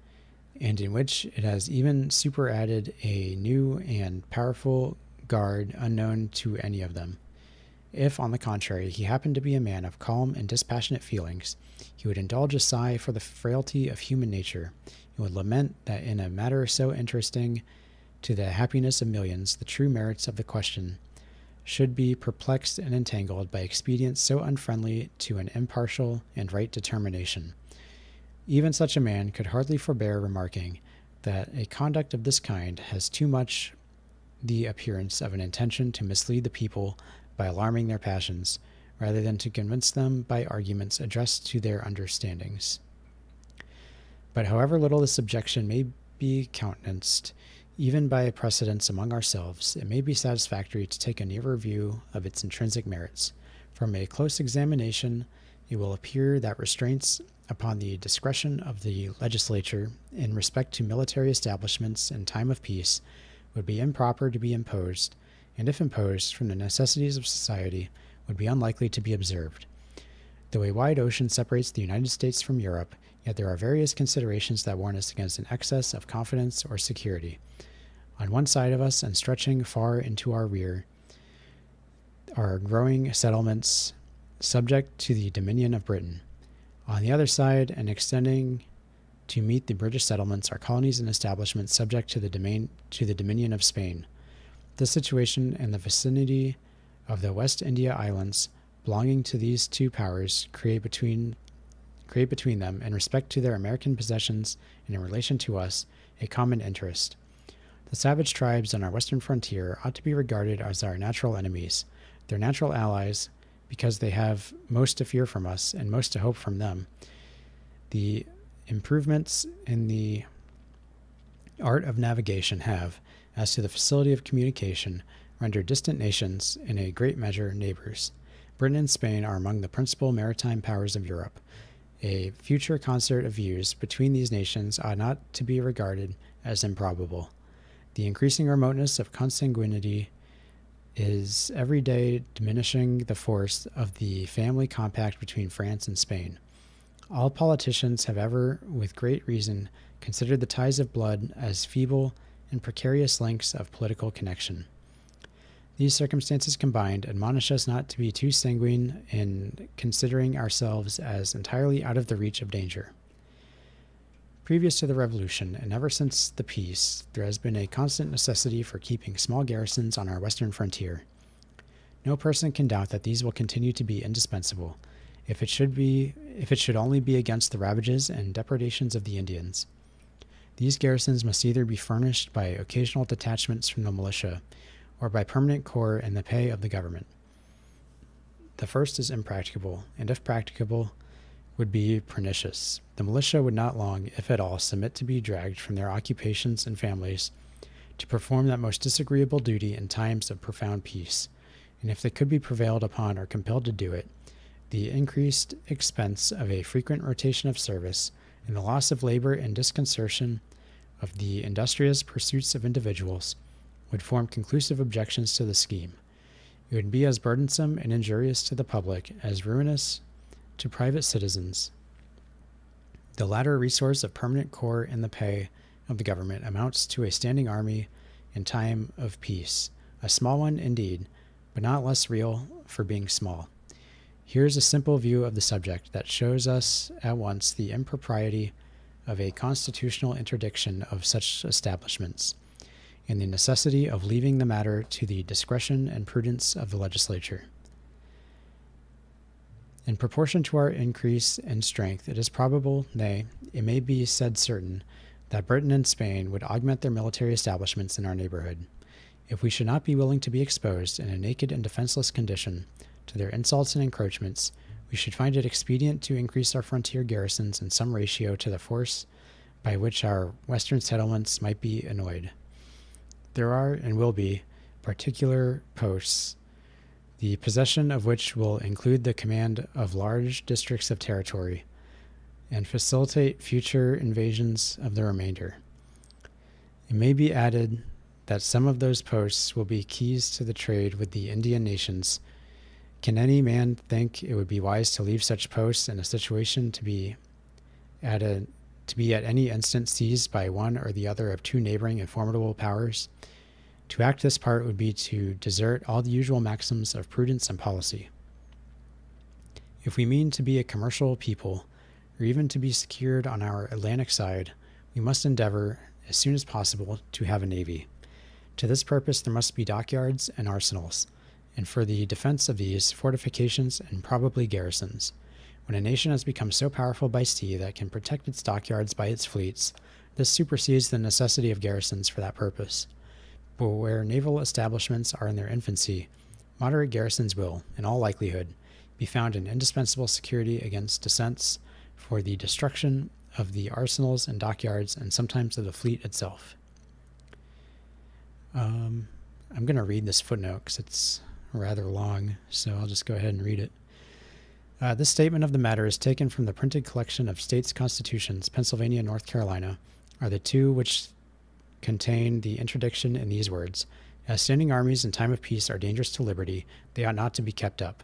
and in which it has even superadded a new and powerful guard unknown to any of them. If, on the contrary, he happened to be a man of calm and dispassionate feelings, he would indulge a sigh for the frailty of human nature, and would lament that in a matter so interesting to the happiness of millions, the true merits of the question should be perplexed and entangled by expedients so unfriendly to an impartial and right determination. Even such a man could hardly forbear remarking that a conduct of this kind has too much the appearance of an intention to mislead the people by alarming their passions, rather than to convince them by arguments addressed to their understandings. But however little this objection may be countenanced, even by precedents among ourselves, it may be satisfactory to take a nearer view of its intrinsic merits. From a close examination, it will appear that restraints upon the discretion of the legislature in respect to military establishments in time of peace would be improper to be imposed, and if imposed from the necessities of society, would be unlikely to be observed. Though a wide ocean separates the United States from Europe, yet there are various considerations that warn us against an excess of confidence or security. On one side of us, and stretching far into our rear, are growing settlements subject to the dominion of Britain. On the other side, and extending to meet the British settlements, are colonies and establishments subject to the dominion of Spain. This situation in the vicinity of the West India Islands belonging to these two powers create between them, in respect to their American possessions and in relation to us, a common interest. The savage tribes on our western frontier ought to be regarded as our natural enemies, their natural allies, because they have most to fear from us and most to hope from them. The improvements in the art of navigation have, as to the facility of communication, rendered distant nations, in a great measure, neighbors. Britain and Spain are among the principal maritime powers of Europe. A future concert of views between these nations ought not to be regarded as improbable. The increasing remoteness of consanguinity is every day diminishing the force of the family compact between France and Spain. All politicians have ever, with great reason, considered the ties of blood as feeble and precarious links of political connection. These circumstances combined admonish us not to be too sanguine in considering ourselves as entirely out of the reach of danger. Previous to the Revolution, and ever since the peace, there has been a constant necessity for keeping small garrisons on our western frontier. No person can doubt that these will continue to be indispensable, if it should only be against the ravages and depredations of the Indians. These garrisons must either be furnished by occasional detachments from the militia, or by permanent corps in the pay of the government. The first is impracticable, and if practicable, would be pernicious. The militia would not long, if at all, submit to be dragged from their occupations and families to perform that most disagreeable duty in times of profound peace, and if they could be prevailed upon or compelled to do it, the increased expense of a frequent rotation of service, and the loss of labor and disconcertion of the industrious pursuits of individuals, would form conclusive objections to the scheme. It would be as burdensome and injurious to the public as ruinous to private citizens. The latter resource of permanent corps in the pay of the government amounts to a standing army in time of peace, a small one indeed, but not less real for being small. Here is a simple view of the subject that shows us at once the impropriety of a constitutional interdiction of such establishments, and the necessity of leaving the matter to the discretion and prudence of the legislature. In proportion to our increase in strength, it is probable, nay, it may be said certain, that Britain and Spain would augment their military establishments in our neighborhood. If we should not be willing to be exposed in a naked and defenseless condition to their insults and encroachments, we should find it expedient to increase our frontier garrisons in some ratio to the force by which our western settlements might be annoyed. There are, and will be, particular posts, the possession of which will include the command of large districts of territory, and facilitate future invasions of the remainder. It may be added that some of those posts will be keys to the trade with the Indian nations. Can any man think it would be wise to leave such posts in a situation to be to be at any instant seized by one or the other of two neighboring and formidable powers. To act this part would be to desert all the usual maxims of prudence and policy. If we mean to be a commercial people, or even to be secured on our Atlantic side, we must endeavor, as soon as possible, to have a navy. To this purpose there must be dockyards and arsenals, and for the defense of these, fortifications and probably garrisons. When a nation has become so powerful by sea that it can protect its dockyards by its fleets, this supersedes the necessity of garrisons for that purpose. But where naval establishments are in their infancy, moderate garrisons will, in all likelihood, be found an indispensable security against descents, for the destruction of the arsenals and dockyards, and sometimes of the fleet itself. I'm going to read this footnote because it's rather long, so I'll just go ahead and read it. This statement of the matter is taken from the printed collection of states' constitutions. Pennsylvania and North Carolina are the two which contain the interdiction in these words: as standing armies in time of peace are dangerous to liberty, they ought not to be kept up.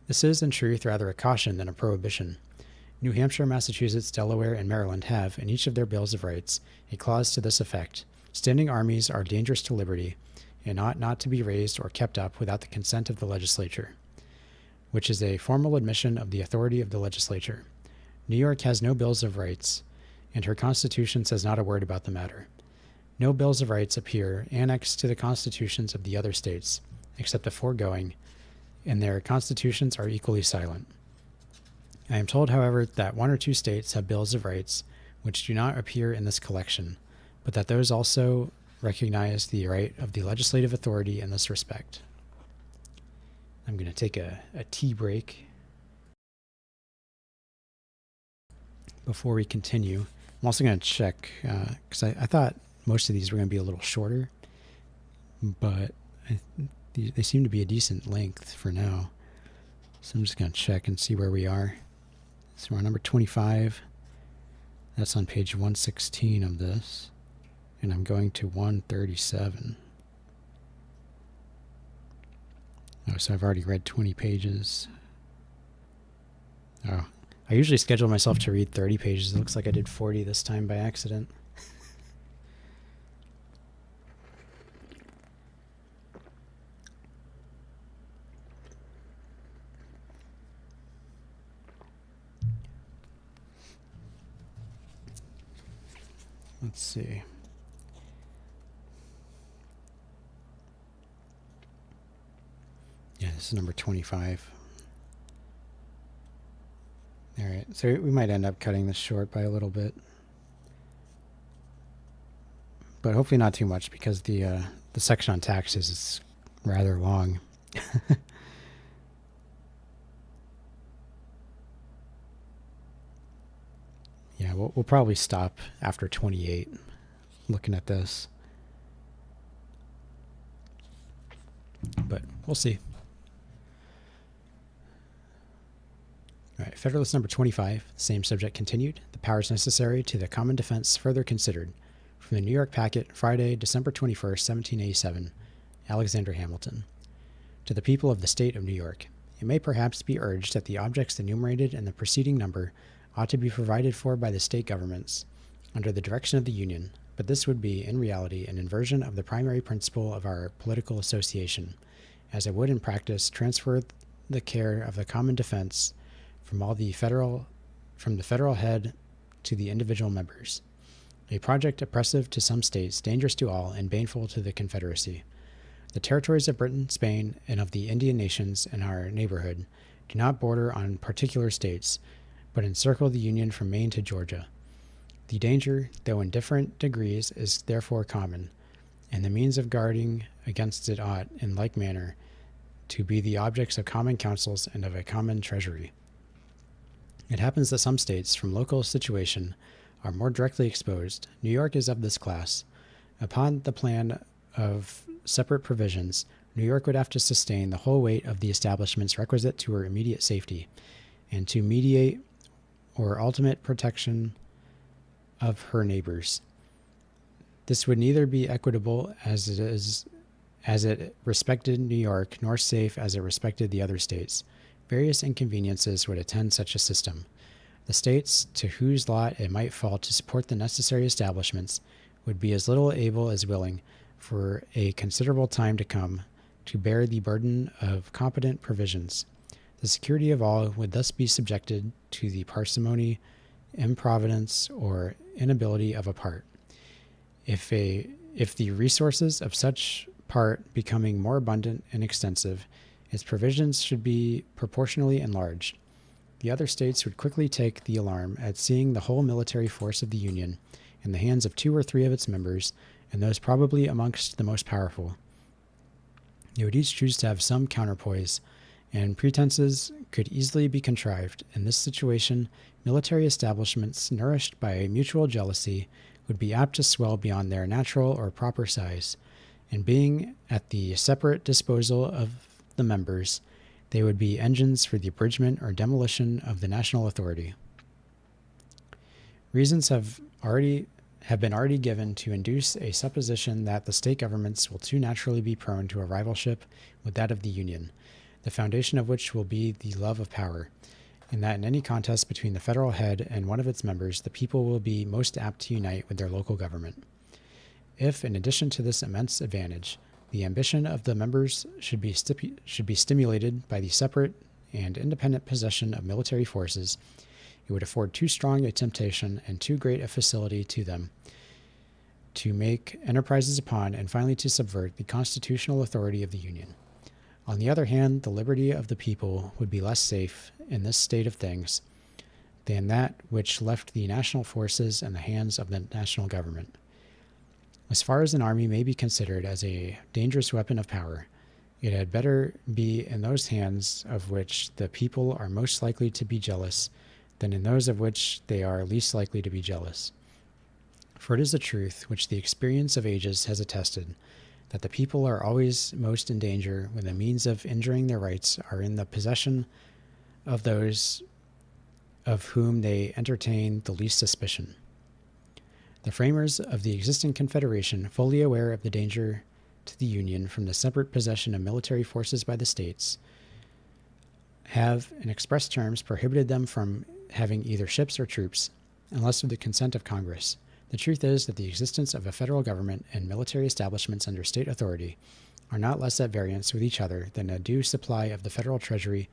This is, in truth, rather a caution than a prohibition. New Hampshire, Massachusetts, Delaware, and Maryland have, in each of their bills of rights, a clause to this effect: standing armies are dangerous to liberty, and ought not to be raised or kept up without the consent of the legislature, which is a formal admission of the authority of the legislature. New York has no bills of rights, and her constitution says not a word about the matter. No bills of rights appear annexed to the constitutions of the other states, except the foregoing, and their constitutions are equally silent. I am told, however, that one or two states have bills of rights which do not appear in this collection, but that those also recognize the right of the legislative authority in this respect. I'm going to take a tea break before we continue. I'm also going to check, because I thought most of these were going to be a little shorter, but they seem to be a decent length for now. So I'm just going to check and see where we are. So we're on number 25. That's on page 116 of this. And I'm going to 137. Oh, so I've already read 20 pages. Oh, I usually schedule myself to read 30 pages. It looks like I did 40 this time by accident. Let's see. Yeah, this is number 25. All right, so we might end up cutting this short by a little bit, but hopefully not too much, because the section on taxes is rather long. Yeah, we'll probably stop after 28 looking at this, but we'll see. All right, Federalist number 25, same subject continued. The powers necessary to the common defense further considered. From the New York Packet, Friday, December 21st, 1787, Alexander Hamilton. To the people of the state of New York, it may perhaps be urged that the objects enumerated in the preceding number ought to be provided for by the state governments under the direction of the Union, but this would be, in reality, an inversion of the primary principle of our political association, as it would in practice transfer the care of the common defense from the federal head to the individual members, a project oppressive to some states, dangerous to all, and baneful to the Confederacy. The territories of Britain, Spain, and of the Indian nations in our neighborhood do not border on particular states, but encircle the Union from Maine to Georgia. The danger, though in different degrees, is therefore common, and the means of guarding against it ought, in like manner, to be the objects of common councils and of a common treasury. It happens that some states, from local situation, are more directly exposed. New York is of this class. Upon the plan of separate provisions, New York would have to sustain the whole weight of the establishments requisite to her immediate safety, and to mediate or ultimate protection of her neighbors. This would neither be equitable as it respected New York, nor safe as it respected the other states. Various inconveniences would attend such a system. The states to whose lot it might fall to support the necessary establishments would be as little able as willing, for a considerable time to come, to bear the burden of competent provisions. The security of all would thus be subjected to the parsimony, improvidence, or inability of a part. If the resources of such part becoming more abundant and extensive, its provisions should be proportionally enlarged. The other states would quickly take the alarm at seeing the whole military force of the Union in the hands of 2 or 3 of its members, and those probably amongst the most powerful. They would each choose to have some counterpoise, and pretenses could easily be contrived. In this situation, military establishments nourished by a mutual jealousy would be apt to swell beyond their natural or proper size, and being at the separate disposal of the members, they would be engines for the abridgment or demolition of the national authority. Reasons have been already given to induce a supposition that the state governments will too naturally be prone to a rivalship with that of the Union, the foundation of which will be the love of power, and that in any contest between the federal head and one of its members, the people will be most apt to unite with their local government. If, in addition to this immense advantage, the ambition of the members should be stimulated by the separate and independent possession of military forces, it would afford too strong a temptation and too great a facility to them to make enterprises upon and finally to subvert the constitutional authority of the Union. On the other hand, the liberty of the people would be less safe in this state of things than that which left the national forces in the hands of the national government. As far as an army may be considered as a dangerous weapon of power, it had better be in those hands of which the people are most likely to be jealous than in those of which they are least likely to be jealous. For it is a truth which the experience of ages has attested, that the people are always most in danger when the means of injuring their rights are in the possession of those of whom they entertain the least suspicion. The framers of the existing Confederation, fully aware of the danger to the Union from the separate possession of military forces by the states, have, in express terms, prohibited them from having either ships or troops, unless with the consent of Congress. The truth is that the existence of a federal government and military establishments under state authority are not less at variance with each other than a due supply of the federal treasury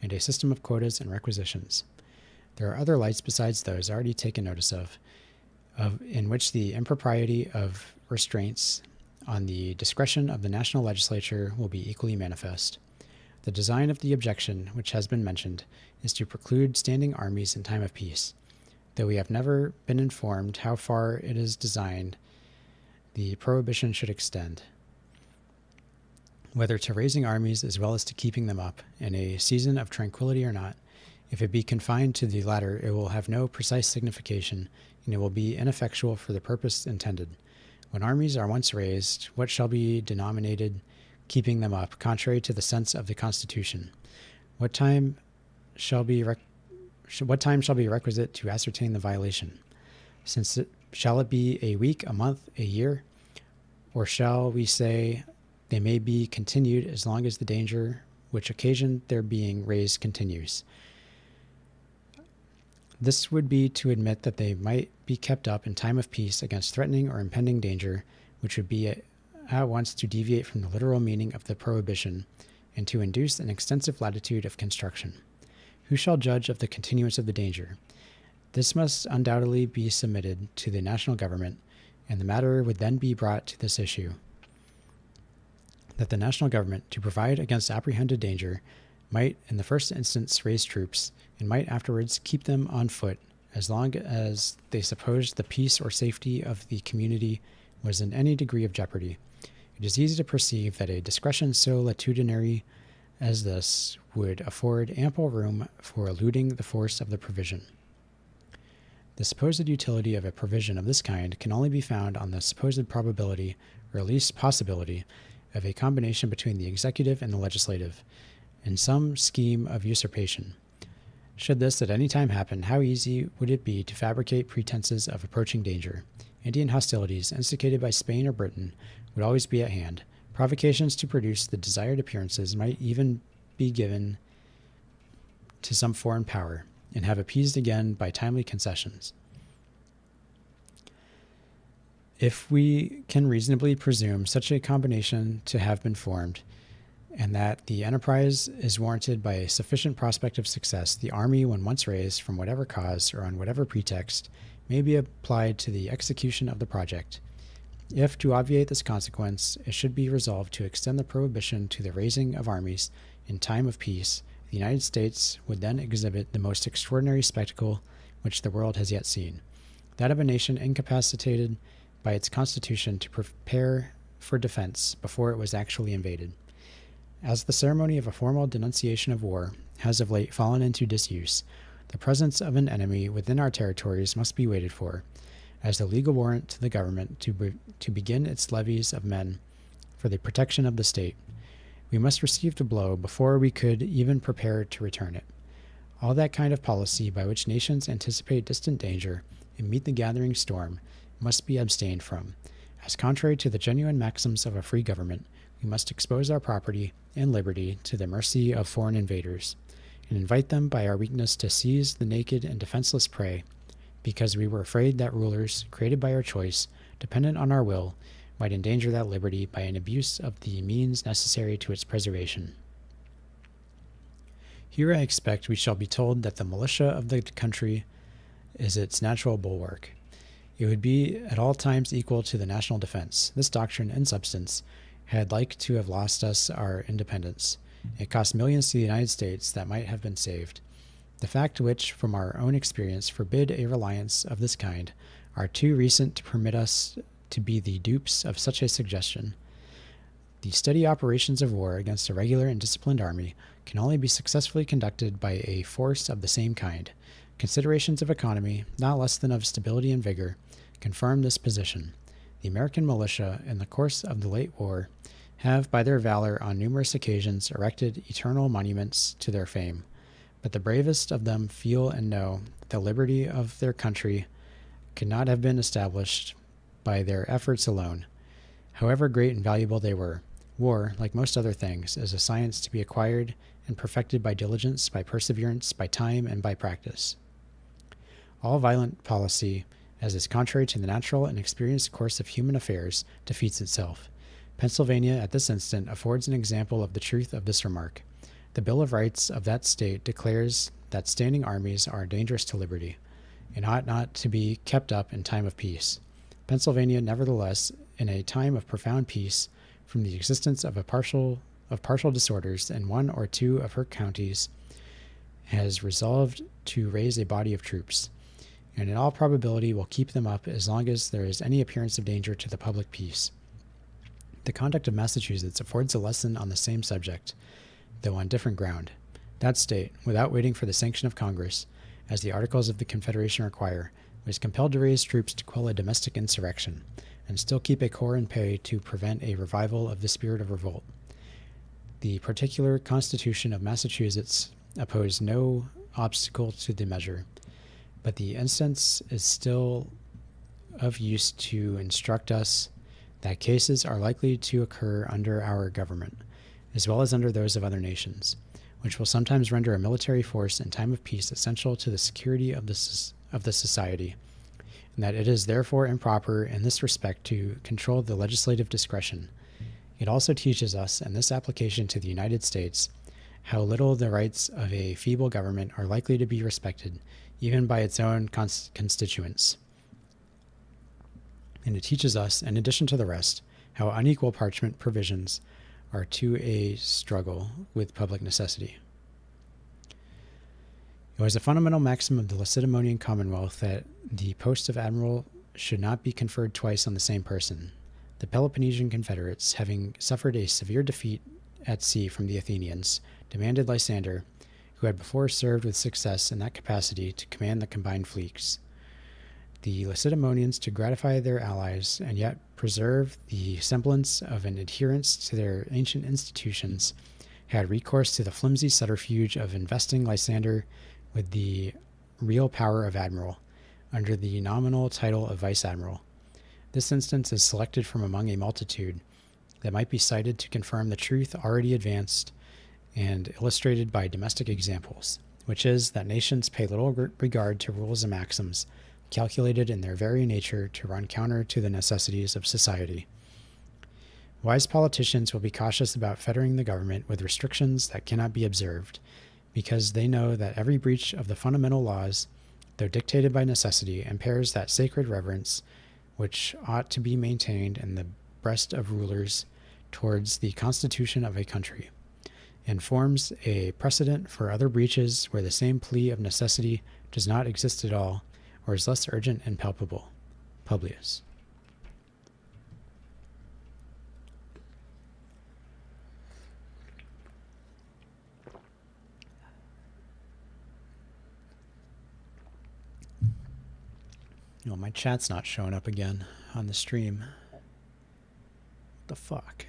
and a system of quotas and requisitions. There are other lights besides those already taken notice of, in which the impropriety of restraints on the discretion of the national legislature will be equally manifest. The design of the objection, which has been mentioned, is to preclude standing armies in time of peace, though we have never been informed how far it is designed the prohibition should extend, whether to raising armies as well as to keeping them up in a season of tranquility or not. If it be confined to the latter, it will have no precise signification, and it will be ineffectual for the purpose intended. When armies are once raised, what shall be denominated keeping them up, contrary to the sense of the Constitution? What time shall be requisite to ascertain the violation? Shall it be a week, a month, a year? Or shall we say they may be continued as long as the danger which occasioned their being raised continues? This would be to admit that they might be kept up in time of peace against threatening or impending danger, which would be at once to deviate from the literal meaning of the prohibition and to induce an extensive latitude of construction. Who shall judge of the continuance of the danger? This must undoubtedly be submitted to the national government, and the matter would then be brought to this issue, that the national government, to provide against apprehended danger, might in the first instance raise troops, and might afterwards keep them on foot as long as they supposed the peace or safety of the community was in any degree of jeopardy. It is easy to perceive that a discretion so latitudinary as this would afford ample room for eluding the force of the provision. The supposed utility of a provision of this kind can only be found on the supposed probability, or at least possibility, of a combination between the executive and the legislative, in some scheme of usurpation. Should this at any time happen, how easy would it be to fabricate pretenses of approaching danger? Indian hostilities, instigated by Spain or Britain, would always be at hand. Provocations to produce the desired appearances might even be given to some foreign power, and have appeased again by timely concessions. If we can reasonably presume such a combination to have been formed, and that the enterprise is warranted by a sufficient prospect of success, the army, when once raised from whatever cause or on whatever pretext, may be applied to the execution of the project. If, to obviate this consequence, it should be resolved to extend the prohibition to the raising of armies in time of peace, the United States would then exhibit the most extraordinary spectacle which the world has yet seen, that of a nation incapacitated by its constitution to prepare for defense before it was actually invaded. As the ceremony of a formal denunciation of war has of late fallen into disuse, the presence of an enemy within our territories must be waited for, as the legal warrant to the government to begin its levies of men for the protection of the state. We must receive the blow before we could even prepare to return it. All that kind of policy by which nations anticipate distant danger and meet the gathering storm must be abstained from, as contrary to the genuine maxims of a free government, we must expose our property and liberty to the mercy of foreign invaders, and invite them by our weakness to seize the naked and defenseless prey, because we were afraid that rulers, created by our choice, dependent on our will, might endanger that liberty by an abuse of the means necessary to its preservation. Here I expect we shall be told that the militia of the country is its natural bulwark. It would be at all times equal to the national defense. This doctrine, in substance, had like to have lost us our independence. It cost millions to the United States that might have been saved. The fact which, from our own experience, forbid a reliance of this kind, are too recent to permit us to be the dupes of such a suggestion. The steady operations of war against a regular and disciplined army can only be successfully conducted by a force of the same kind. Considerations of economy, not less than of stability and vigor, confirm this position. The American militia, in the course of the late war, have by their valor on numerous occasions erected eternal monuments to their fame. But the bravest of them feel and know that the liberty of their country could not have been established by their efforts alone, however great and valuable they were. War, like most other things, is a science to be acquired and perfected by diligence, by perseverance, by time, and by practice. All violent policy, as is contrary to the natural and experienced course of human affairs, defeats itself. Pennsylvania, at this instant, affords an example of the truth of this remark. The Bill of Rights of that state declares that standing armies are dangerous to liberty, and ought not to be kept up in time of peace. Pennsylvania, nevertheless, in a time of profound peace, from the existence of partial disorders in one or two of her counties, has resolved to raise a body of troops, and in all probability will keep them up as long as there is any appearance of danger to the public peace. The conduct of Massachusetts affords a lesson on the same subject, though on different ground. That state, without waiting for the sanction of Congress, as the Articles of the Confederation require, was compelled to raise troops to quell a domestic insurrection, and still keep a corps in pay to prevent a revival of the spirit of revolt. The particular constitution of Massachusetts opposed no obstacle to the measure, but the instance is still of use to instruct us that cases are likely to occur under our government, as well as under those of other nations, which will sometimes render a military force in time of peace essential to the security of the society, and that it is therefore improper in this respect to control the legislative discretion. It also teaches us, in this application to the United States, how little the rights of a feeble government are likely to be respected, even by its own constituents. And it teaches us, in addition to the rest, how unequal parchment provisions are to a struggle with public necessity. It was a fundamental maxim of the Lacedaemonian Commonwealth that the post of admiral should not be conferred twice on the same person. The Peloponnesian confederates, having suffered a severe defeat at sea from the Athenians, demanded Lysander, who had before served with success in that capacity, to command the combined fleets. The Lacedaemonians, to gratify their allies and yet preserve the semblance of an adherence to their ancient institutions, had recourse to the flimsy subterfuge of investing Lysander with the real power of admiral, under the nominal title of vice-admiral. This instance is selected from among a multitude that might be cited to confirm the truth already advanced and illustrated by domestic examples. which is that nations pay little regard to rules and maxims, calculated in their very nature to run counter to the necessities of society. Wise politicians will be cautious about fettering the government with restrictions that cannot be observed, because they know that every breach of the fundamental laws, though dictated by necessity, impairs that sacred reverence which ought to be maintained in the breast of rulers towards the constitution of a country, and forms a precedent for other breaches where the same plea of necessity does not exist at all, or is less urgent and palpable. Publius. No, my chat's not showing up again on the stream. What the fuck?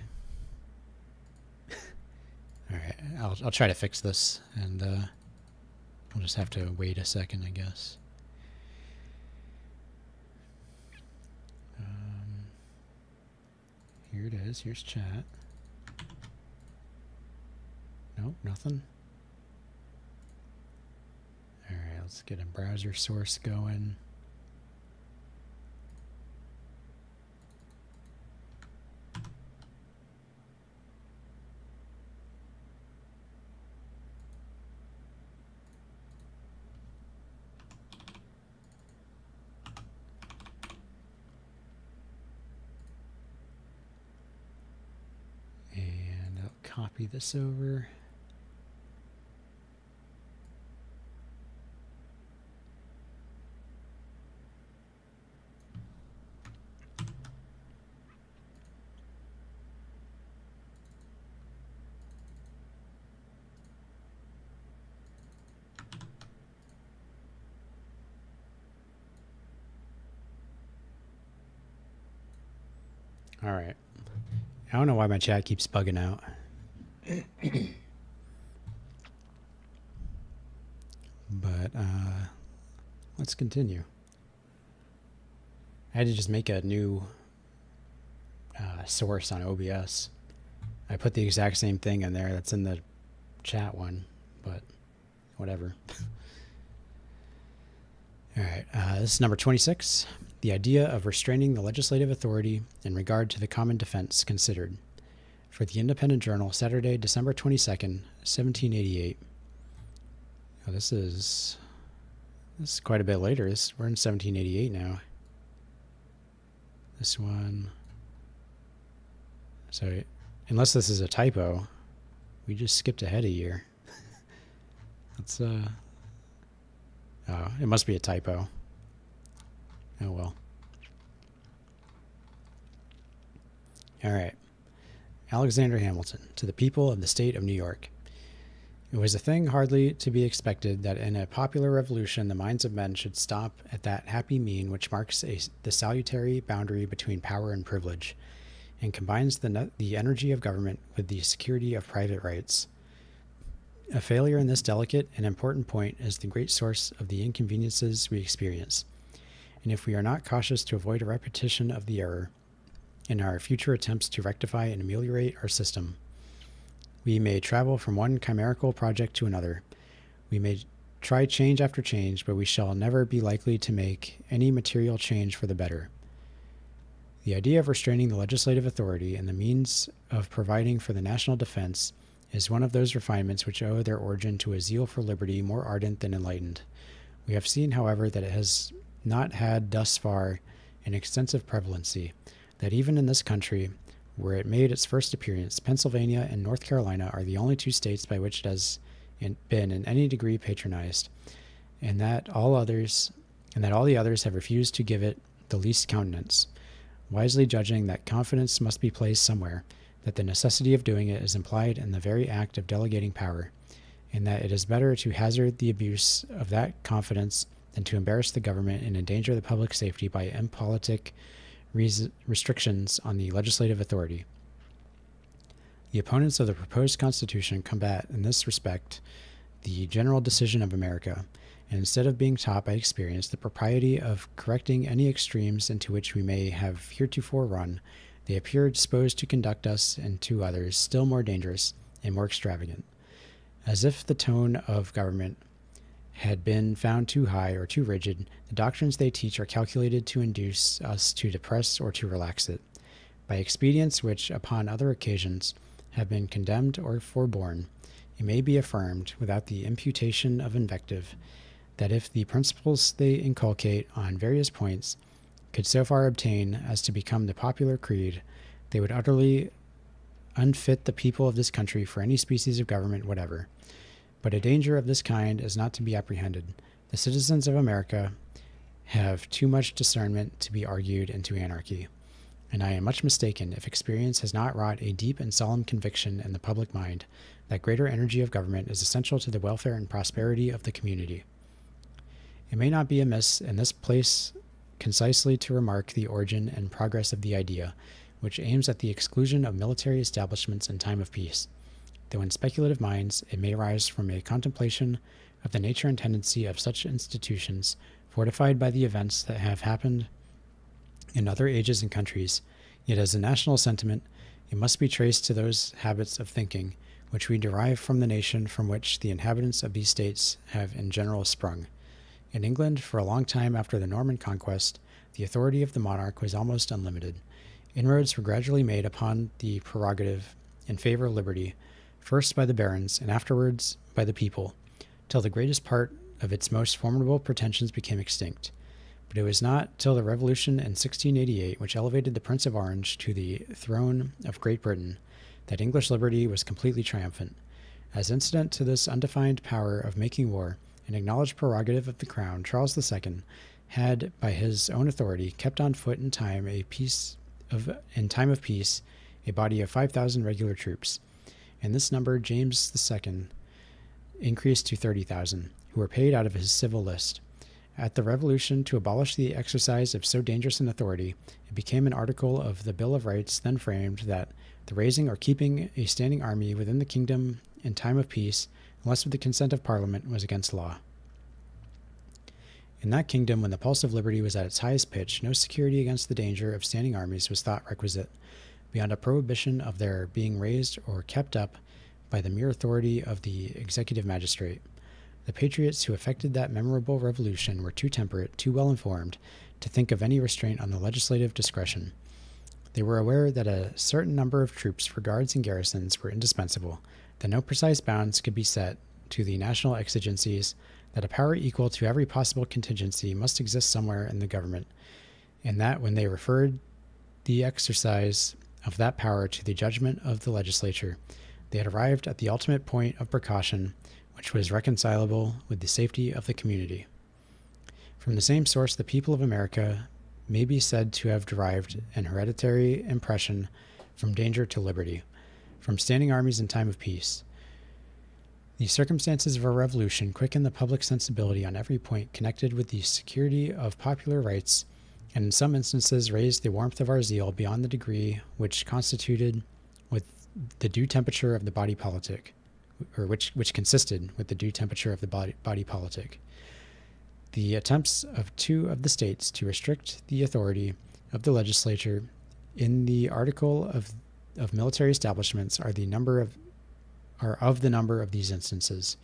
All right, I'll try to fix this, and we'll just have to wait a second, I guess. Here it is. Here's chat. Nope, nothing. All right, let's get a browser source going. Copy this over. All right. I don't know why my chat keeps bugging out. But let's continue. I had to just make a new source on OBS. I put the exact same thing in there that's in the chat one, but whatever. All right, this is number 26. The idea of restraining the legislative authority in regard to the common defense considered. For the Independent Journal, Saturday, December 22nd, 1788. Oh, this is quite a bit later. We're in 1788 now. This one. So, unless this is a typo, we just skipped ahead a year. Let's, oh, it must be a typo. Oh, well. All right. Alexander Hamilton, to the people of the state of New York. It was a thing hardly to be expected that in a popular revolution the minds of men should stop at that happy mean which marks the salutary boundary between power and privilege, and combines the energy of government with the security of private rights. A failure in this delicate and important point is the great source of the inconveniences we experience, and if we are not cautious to avoid a repetition of the error, in our future attempts to rectify and ameliorate our system, we may travel from one chimerical project to another. We may try change after change, but we shall never be likely to make any material change for the better. The idea of restraining the legislative authority and the means of providing for the national defense is one of those refinements which owe their origin to a zeal for liberty more ardent than enlightened. We have seen, however, that it has not had thus far an extensive prevalency, that even in this country, where it made its first appearance, Pennsylvania and North Carolina are the only two states by which it has been in any degree patronized, and that all the others have refused to give it the least countenance, wisely judging that confidence must be placed somewhere, that the necessity of doing it is implied in the very act of delegating power, and that it is better to hazard the abuse of that confidence than to embarrass the government and endanger the public safety by impolitic restrictions on the legislative authority. The opponents of the proposed Constitution combat, in this respect, the general decision of America, and instead of being taught by experience the propriety of correcting any extremes into which we may have heretofore run, they appear disposed to conduct us into others still more dangerous and more extravagant, as if the tone of government had been found too high or too rigid, the doctrines they teach are calculated to induce us to depress or to relax it, by expedients which, upon other occasions, have been condemned or forborne. It may be affirmed, without the imputation of invective, that if the principles they inculcate on various points could so far obtain as to become the popular creed, they would utterly unfit the people of this country for any species of government whatever. But a danger of this kind is not to be apprehended. The citizens of America have too much discernment to be argued into anarchy, and I am much mistaken if experience has not wrought a deep and solemn conviction in the public mind that greater energy of government is essential to the welfare and prosperity of the community. It may not be amiss in this place concisely to remark the origin and progress of the idea, which aims at the exclusion of military establishments in time of peace, though in speculative minds it may rise from a contemplation of the nature and tendency of such institutions, fortified by the events that have happened in other ages and countries, yet as a national sentiment it must be traced to those habits of thinking which we derive from the nation from which the inhabitants of these states have in general sprung. In England, for a long time after the Norman conquest, the authority of the monarch was almost unlimited. Inroads were gradually made upon the prerogative in favor of liberty, first by the barons and afterwards by the people, till the greatest part of its most formidable pretensions became extinct. But it was not till the Revolution in 1688, which elevated the Prince of Orange to the throne of Great Britain, that English liberty was completely triumphant. As incident to this undefined power of making war, an acknowledged prerogative of the crown, Charles II had, by his own authority, kept on foot in time of peace a body of 5,000 regular troops, and this number James II increased to 30,000, who were paid out of his civil list. At the Revolution, to abolish the exercise of so dangerous an authority, it became an article of the Bill of Rights then framed that the raising or keeping a standing army within the kingdom in time of peace, unless with the consent of Parliament, was against law. In that kingdom, when the pulse of liberty was at its highest pitch, no security against the danger of standing armies was thought requisite, beyond a prohibition of their being raised or kept up by the mere authority of the executive magistrate. The patriots who effected that memorable revolution were too temperate, too well informed, to think of any restraint on the legislative discretion. They were aware that a certain number of troops for guards and garrisons were indispensable, that no precise bounds could be set to the national exigencies, that a power equal to every possible contingency must exist somewhere in the government, and that when they referred the exercise of that power to the judgment of the legislature, they had arrived at the ultimate point of precaution which was reconcilable with the safety of the community. From the same source, the people of America may be said to have derived an hereditary impression from danger to liberty, from standing armies in time of peace. The circumstances of a revolution quicken the public sensibility on every point connected with the security of popular rights, and in some instances raise the warmth of our zeal beyond the degree which constituted with the due temperature of the body politic, or which consisted with the due temperature of the body politic. The attempts of two of the states to restrict the authority of the legislature in the article of military establishments are of the number of these instances.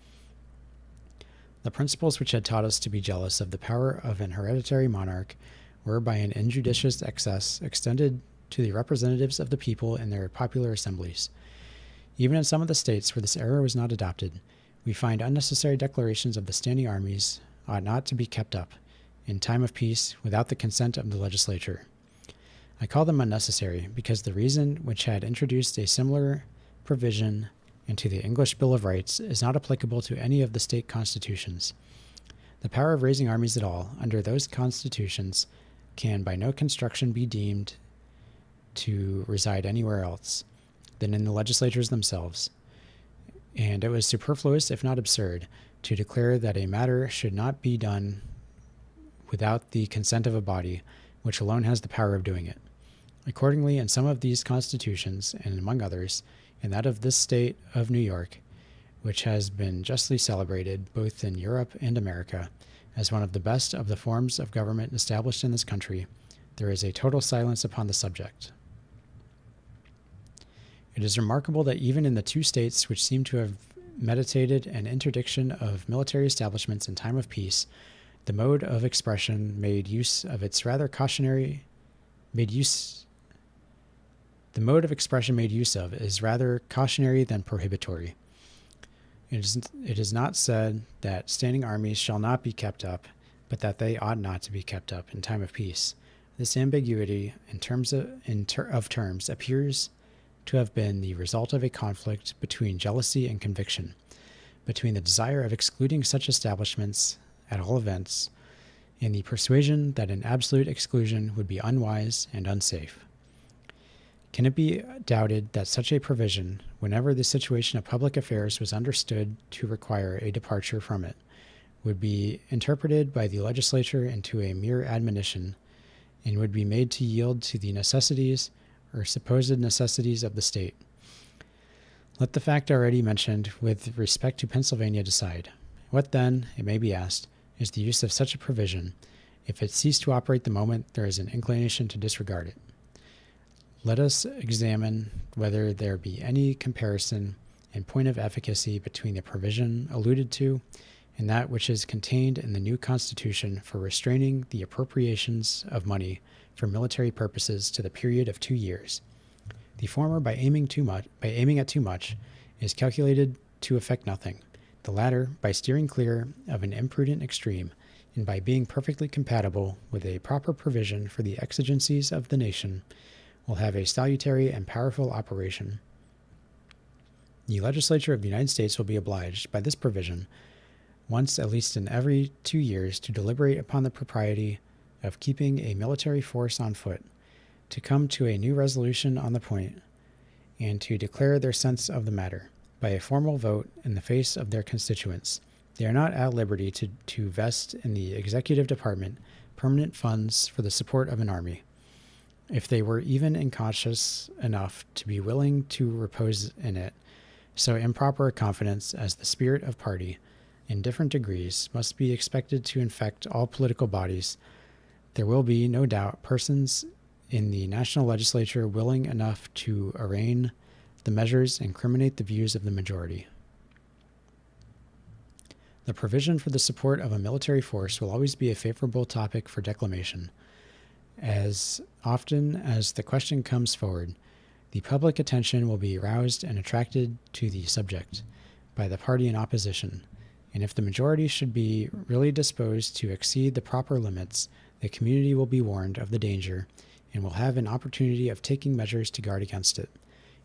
The principles which had taught us to be jealous of the power of an hereditary monarch were by an injudicious excess extended to the representatives of the people in their popular assemblies. Even in some of the states where this error was not adopted, we find unnecessary declarations of the standing armies ought not to be kept up in time of peace without the consent of the legislature. I call them unnecessary because the reason which had introduced a similar provision into the English Bill of Rights is not applicable to any of the state constitutions. The power of raising armies at all under those constitutions can by no construction be deemed to reside anywhere else than in the legislatures themselves, and it was superfluous, if not absurd, to declare that a matter should not be done without the consent of a body which alone has the power of doing it. Accordingly, in some of these constitutions, and among others, in that of this state of New York, which has been justly celebrated both in Europe and America as one of the best of the forms of government established in this country, there is a total silence upon the subject. It is remarkable that even in the two states which seem to have meditated an interdiction of military establishments in time of peace, the mode of expression made use of is rather cautionary than prohibitory. It is not said that standing armies shall not be kept up, but that they ought not to be kept up in time of peace. This ambiguity in terms appears to have been the result of a conflict between jealousy and conviction, between the desire of excluding such establishments at all events, and the persuasion that an absolute exclusion would be unwise and unsafe. Can it be doubted that such a provision, whenever the situation of public affairs was understood to require a departure from it, would be interpreted by the legislature into a mere admonition, and would be made to yield to the necessities or supposed necessities of the state? Let the fact already mentioned with respect to Pennsylvania decide. What then, it may be asked, is the use of such a provision, if it cease to operate the moment there is an inclination to disregard it? Let us examine whether there be any comparison in point of efficacy between the provision alluded to and that which is contained in the new Constitution for restraining the appropriations of money for military purposes to the period of 2 years. The former, by aiming at too much, is calculated to effect nothing. The latter, by steering clear of an imprudent extreme, and by being perfectly compatible with a proper provision for the exigencies of the nation, will have a salutary and powerful operation. The legislature of the United States will be obliged, by this provision, once at least in every 2 years, to deliberate upon the propriety of keeping a military force on foot, to come to a new resolution on the point, and to declare their sense of the matter, by a formal vote in the face of their constituents. They are not at liberty to vest in the executive department permanent funds for the support of an army. If they were even unconscious enough to be willing to repose in it, so improper a confidence as the spirit of party, in different degrees, must be expected to infect all political bodies, there will be, no doubt, persons in the national legislature willing enough to arraign the measures and criminate the views of the majority. The provision for the support of a military force will always be a favorable topic for declamation. As often as the question comes forward, the public attention will be aroused and attracted to the subject by the party in opposition, and if the majority should be really disposed to exceed the proper limits, the community will be warned of the danger and will have an opportunity of taking measures to guard against it.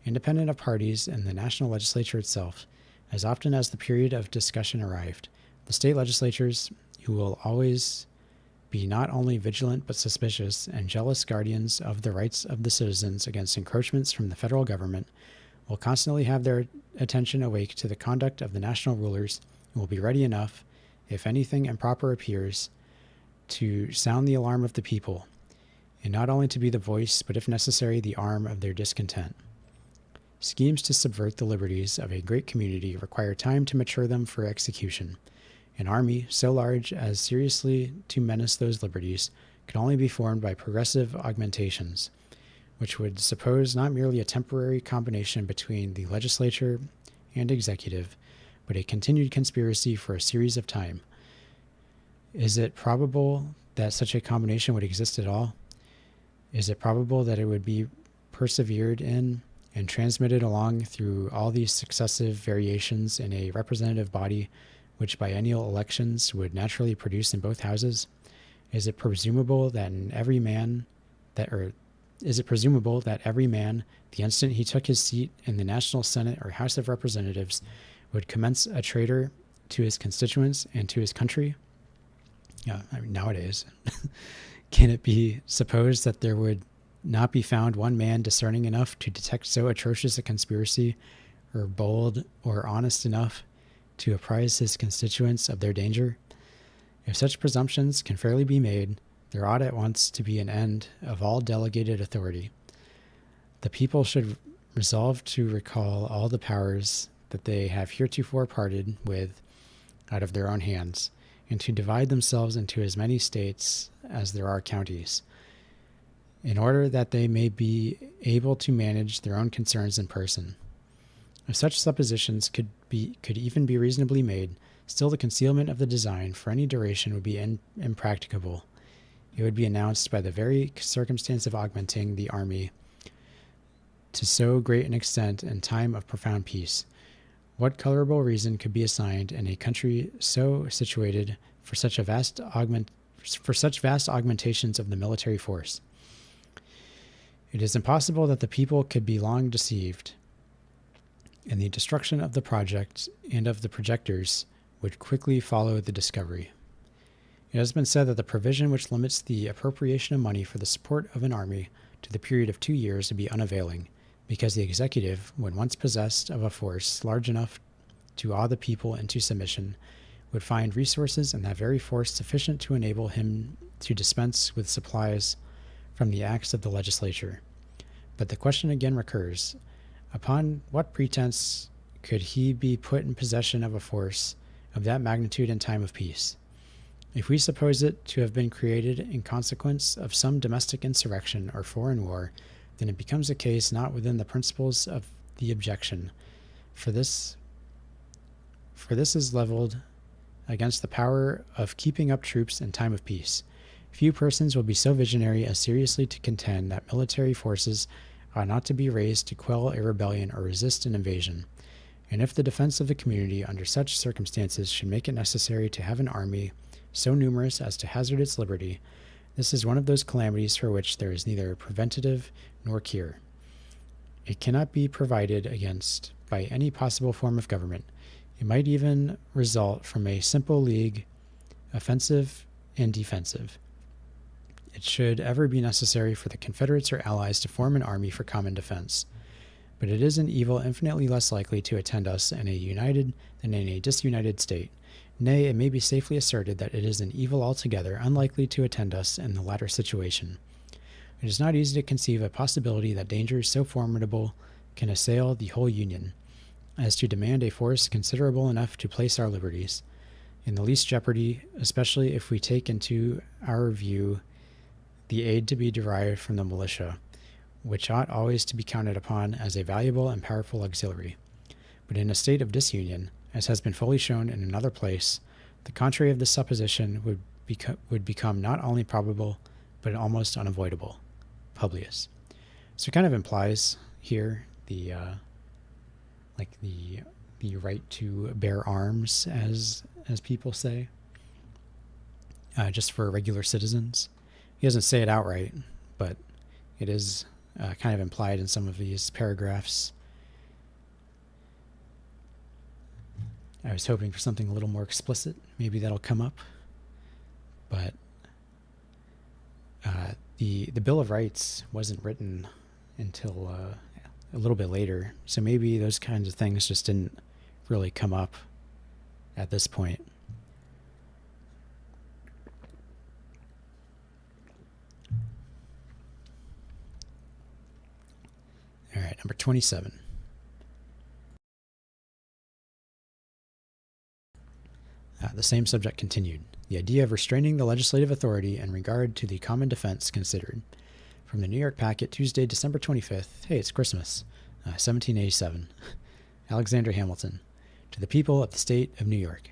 Independent of parties and the national legislature itself, as often as the period of discussion arrived, the state legislatures, who will always be not only vigilant but suspicious and jealous guardians of the rights of the citizens against encroachments from the federal government, will constantly have their attention awake to the conduct of the national rulers and will be ready enough, if anything improper appears, to sound the alarm of the people, and not only to be the voice, but if necessary, the arm of their discontent. Schemes to subvert the liberties of a great community require time to mature them for execution. An army so large as seriously to menace those liberties could only be formed by progressive augmentations, which would suppose not merely a temporary combination between the legislature and executive, but a continued conspiracy for a series of time. Is it probable that such a combination would exist at all? Is it probable that it would be persevered in and transmitted along through all these successive variations in a representative body which biennial elections would naturally produce in both houses? Is it presumable that every man, the instant he took his seat in the National Senate or House of Representatives, would commence a traitor to his constituents and to his country? Nowadays, can it be supposed that there would not be found one man discerning enough to detect so atrocious a conspiracy, or bold or honest enough to apprise his constituents of their danger? If such presumptions can fairly be made, there ought at once to be an end of all delegated authority. The people should resolve to recall all the powers that they have heretofore parted with out of their own hands, and to divide themselves into as many states as there are counties, in order that they may be able to manage their own concerns in person. If such suppositions could even be reasonably made, still the concealment of the design for any duration would be impracticable. It would be announced by the very circumstance of augmenting the army to so great an extent in time of profound peace. What colorable reason could be assigned in a country so situated for such vast augmentations of the military force? It is impossible that the people could be long deceived, and the destruction of the project and of the projectors would quickly follow the discovery. It has been said that the provision which limits the appropriation of money for the support of an army to the period of 2 years would be unavailing, because the executive, when once possessed of a force large enough to awe the people into submission, would find resources in that very force sufficient to enable him to dispense with supplies from the acts of the legislature. But the question again recurs, upon what pretense could he be put in possession of a force of that magnitude in time of peace? If we suppose it to have been created in consequence of some domestic insurrection or foreign war, then it becomes a case not within the principles of the objection, for this is leveled against the power of keeping up troops in time of peace. Few persons will be so visionary as seriously to contend that military forces ought not to be raised to quell a rebellion or resist an invasion. And if the defense of the community under such circumstances should make it necessary to have an army so numerous as to hazard its liberty, this is one of those calamities for which there is neither preventative nor cure. It cannot be provided against by any possible form of government. It might even result from a simple league, offensive and defensive. It should ever be necessary for the Confederates or Allies to form an army for common defense. But it is an evil infinitely less likely to attend us in a united than in a disunited state. Nay, it may be safely asserted that it is an evil altogether unlikely to attend us in the latter situation. It is not easy to conceive a possibility that dangers so formidable can assail the whole Union, as to demand a force considerable enough to place our liberties in the least jeopardy, especially if we take into our view the aid to be derived from the militia, which ought always to be counted upon as a valuable and powerful auxiliary. But in a state of disunion, as has been fully shown in another place, the contrary of this supposition would become not only probable, but almost unavoidable. Publius. So it kind of implies here the right to bear arms, as people say, just for regular citizens. He doesn't say it outright, but it is kind of implied in some of these paragraphs. I was hoping for something a little more explicit. Maybe that'll come up. But the Bill of Rights wasn't written until a little bit later, so maybe those kinds of things just didn't really come up at this point. All right, number 27. The same subject continued. The idea of restraining the legislative authority in regard to the common defense considered. From the New York Packet, Tuesday, December 25th. Hey, it's Christmas. 1787. Alexander Hamilton. To the people of the state of New York.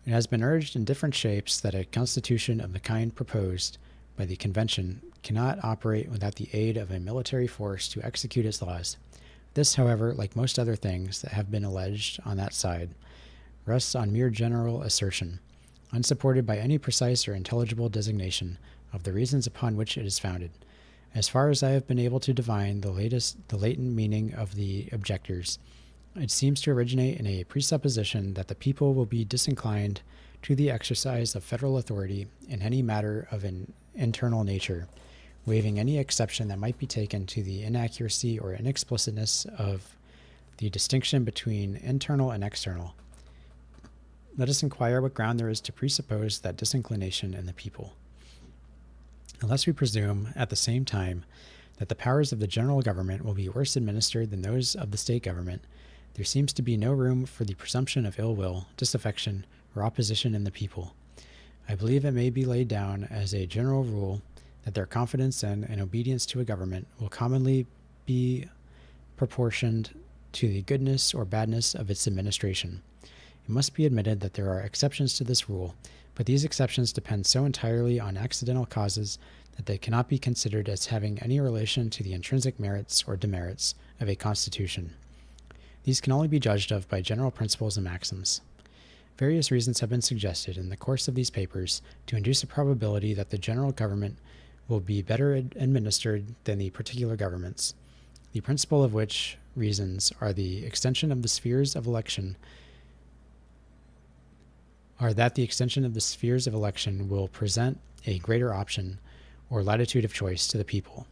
It has been urged in different shapes that a constitution of the kind proposed by the convention cannot operate without the aid of a military force to execute its laws. This, however, like most other things that have been alleged on that side, rests on mere general assertion, unsupported by any precise or intelligible designation of the reasons upon which it is founded. As far as I have been able to divine the latent meaning of the objectors, it seems to originate in a presupposition that the people will be disinclined to the exercise of federal authority in any matter of an internal nature, waiving any exception that might be taken to the inaccuracy or inexplicitness of the distinction between internal and external. Let us inquire what ground there is to presuppose that disinclination in the people. Unless we presume, at the same time, that the powers of the general government will be worse administered than those of the state government, there seems to be no room for the presumption of ill will, disaffection, or opposition in the people. I believe it may be laid down as a general rule that their confidence in and obedience to a government will commonly be proportioned to the goodness or badness of its administration. It must be admitted that there are exceptions to this rule, but these exceptions depend so entirely on accidental causes that they cannot be considered as having any relation to the intrinsic merits or demerits of a constitution. These can only be judged of by general principles and maxims. Various reasons have been suggested in the course of these papers to induce a probability that the general government will be better administered than the particular governments, the principal of which reasons are the extension of the spheres of election will present a greater option or latitude of choice to the people,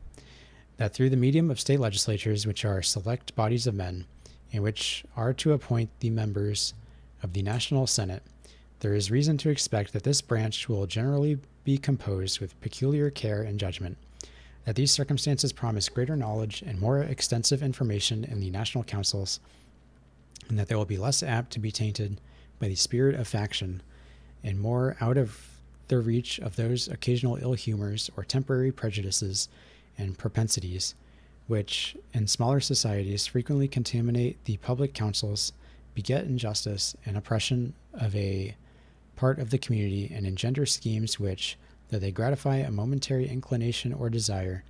that through the medium of state legislatures, which are select bodies of men, and which are to appoint the members of the National Senate, there is reason to expect that this branch will generally be composed with peculiar care and judgment, that these circumstances promise greater knowledge and more extensive information in the national councils, and that they will be less apt to be tainted by the spirit of faction, and more out of the reach of those occasional ill humors or temporary prejudices and propensities, which, in smaller societies, frequently contaminate the public councils, beget injustice and oppression of a part of the community, and engender schemes which, though they gratify a momentary inclination or desire,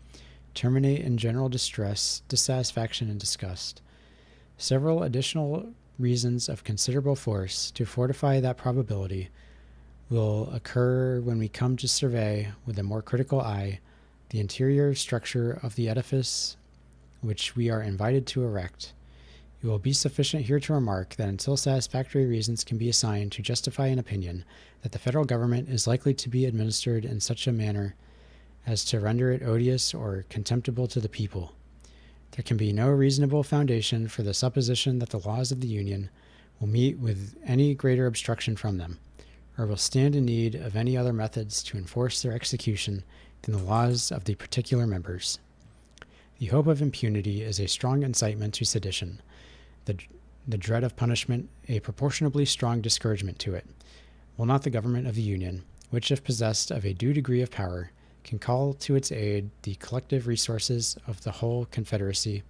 terminate in general distress, dissatisfaction, and disgust. Several additional reasons of considerable force to fortify that probability will occur when we come to survey with a more critical eye the interior structure of the edifice which we are invited to erect. It will be sufficient here to remark that until satisfactory reasons can be assigned to justify an opinion that the federal government is likely to be administered in such a manner as to render it odious or contemptible to the people, there can be no reasonable foundation for the supposition that the laws of the Union will meet with any greater obstruction from them, or will stand in need of any other methods to enforce their execution than the laws of the particular members. The hope of impunity is a strong incitement to sedition, the dread of punishment a proportionably strong discouragement to it. Will not the government of the Union, which if possessed of a due degree of power, can call to its aid the collective resources of the whole Confederacy,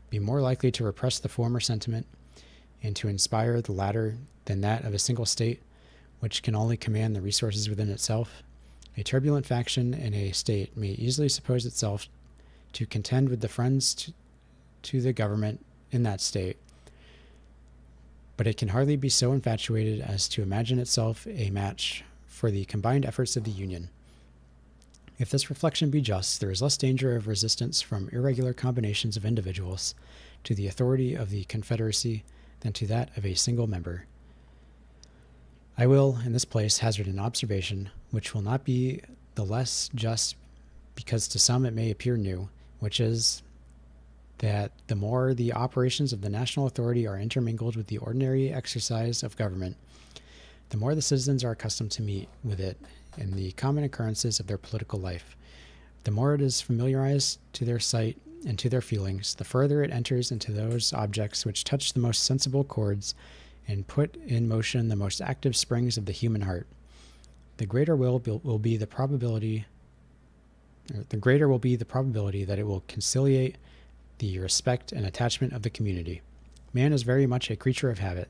be more likely to repress the former sentiment and to inspire the latter than that of a single state, which can only command the resources within itself? A turbulent faction in a state may easily suppose itself to contend with the friends to the government in that state, but it can hardly be so infatuated as to imagine itself a match for the combined efforts of the Union. If this reflection be just, there is less danger of resistance from irregular combinations of individuals to the authority of the Confederacy than to that of a single member. I will, in this place, hazard an observation which will not be the less just because to some it may appear new, which is that the more the operations of the national authority are intermingled with the ordinary exercise of government, the more the citizens are accustomed to meet with it in the common occurrences of their political life. The more it is familiarized to their sight and to their feelings, the further it enters into those objects which touch the most sensible chords and put in motion the most active springs of the human heart. The greater will be the probability that it will conciliate the respect and attachment of the community. Man is very much a creature of habit.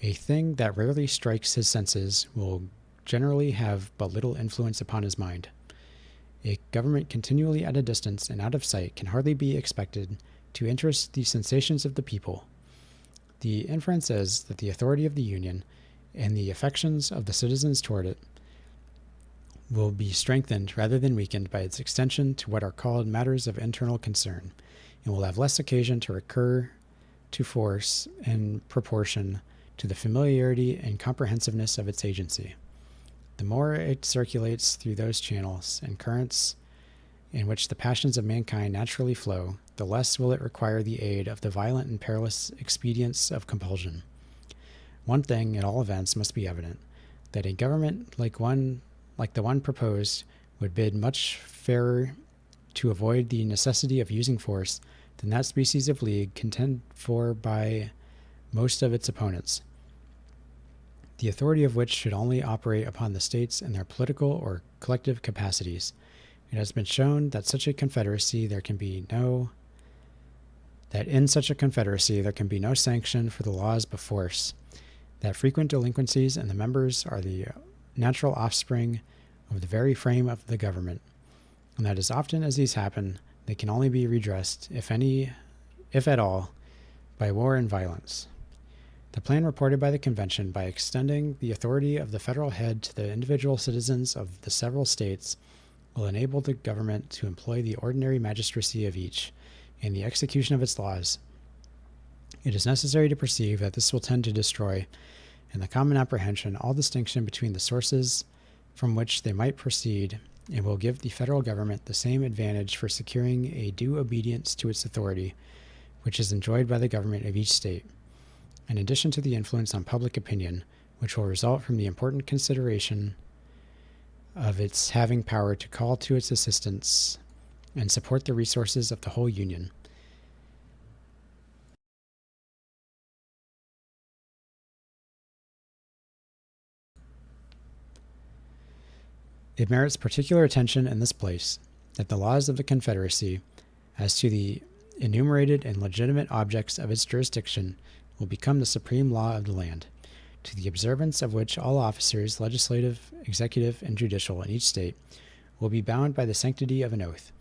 A thing that rarely strikes his senses will generally have but little influence upon his mind. A government continually at a distance and out of sight can hardly be expected to interest the sensations of the people. The inference is that the authority of the Union and the affections of the citizens toward it will be strengthened rather than weakened by its extension to what are called matters of internal concern, and will have less occasion to recur to force in proportion to the familiarity and comprehensiveness of its agency. The more it circulates through those channels and currents in which the passions of mankind naturally flow, the less will it require the aid of the violent and perilous expedients of compulsion. One thing, at all events, must be evident, that a government like the one proposed would bid much fairer to avoid the necessity of using force than that species of league contended for by most of its opponents, the authority of which should only operate upon the states in their political or collective capacities. It has been shown that such a confederacy there can that in such a confederacy there can be no sanction for the laws but force, that frequent delinquencies in the members are the natural offspring of the very frame of the government, and that as often as these happen, they can only be redressed, if at all, by war and violence. The plan reported by the convention, by extending the authority of the federal head to the individual citizens of the several states, will enable the government to employ the ordinary magistracy of each in the execution of its laws. It is necessary to perceive that this will tend to destroy, in the common apprehension, all distinction between the sources from which they might proceed, and will give the federal government the same advantage for securing a due obedience to its authority, which is enjoyed by the government of each state, in addition to the influence on public opinion, which will result from the important consideration of its having power to call to its assistance and support the resources of the whole Union. It merits particular attention in this place that the laws of the Confederacy, as to the enumerated and legitimate objects of its jurisdiction, will become the supreme law of the land, to the observance of which all officers, legislative, executive, and judicial in each state, will be bound by the sanctity of an oath.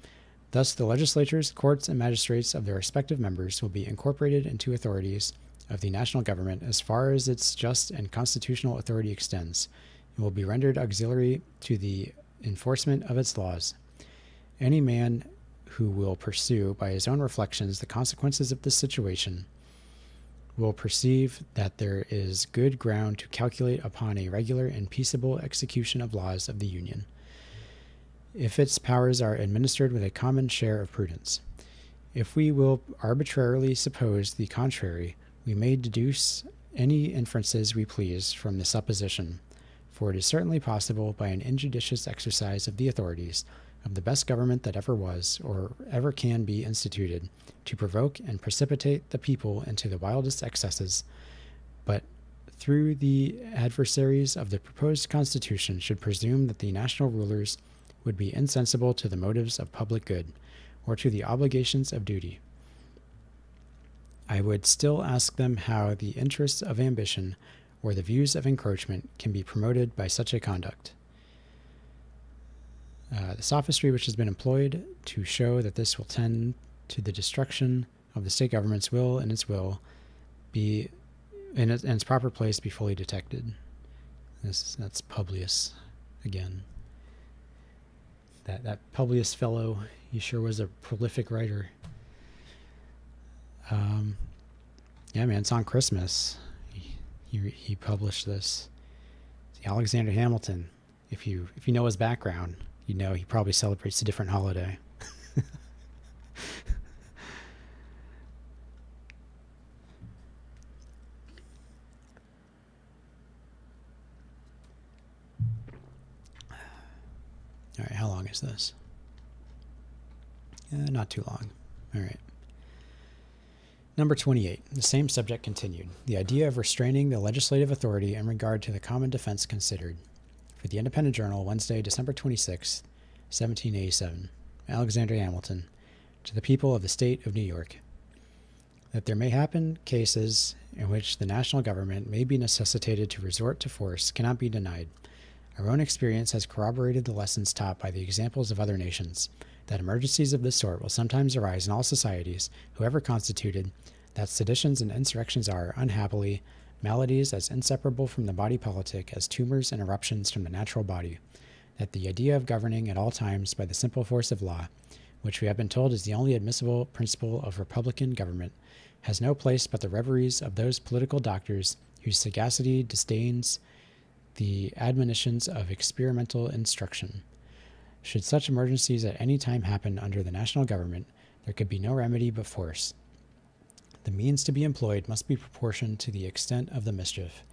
Thus the legislatures, courts, and magistrates of their respective members will be incorporated into authorities of the national government as far as its just and constitutional authority extends, and will be rendered auxiliary to the enforcement of its laws. Any man who will pursue by his own reflections the consequences of this situation will perceive that there is good ground to calculate upon a regular and peaceable execution of laws of the Union, if its powers are administered with a common share of prudence. If we will arbitrarily suppose the contrary, we may deduce any inferences we please from the supposition, for it is certainly possible, by an injudicious exercise of the authorities of the best government that ever was or ever can be instituted, to provoke and precipitate the people into the wildest excesses, but through the adversaries of the proposed constitution should presume that the national rulers would be insensible to the motives of public good, or to the obligations of duty. I would still ask them how the interests of ambition or the views of encroachment can be promoted by such a conduct. The sophistry which has been employed to show that this will tend to the destruction of the state governments will, in its will, be in its proper place, be fully detected. That's Publius again. That Publius fellow, he sure was a prolific writer. Yeah, man, it's on Christmas. He published this. See, Alexander Hamilton, if you know his background, you know he probably celebrates a different holiday. All right, how long is this? Not too long. All right. Number 28, the same subject continued. The idea of restraining the legislative authority in regard to the common defense considered. For the Independent Journal, Wednesday, December 26, 1787. Alexander Hamilton, to the people of the state of New York. That there may happen cases in which the national government may be necessitated to resort to force cannot be denied. Our own experience has corroborated the lessons taught by the examples of other nations, that emergencies of this sort will sometimes arise in all societies, however constituted, that seditions and insurrections are, unhappily, maladies as inseparable from the body politic as tumors and eruptions from the natural body, that the idea of governing at all times by the simple force of law, which we have been told is the only admissible principle of republican government, has no place but the reveries of those political doctors whose sagacity disdains the admonitions of experimental instruction. Should such emergencies at any time happen under the national government, there could be no remedy but force. The means to be employed must be proportioned to the extent of the mischief.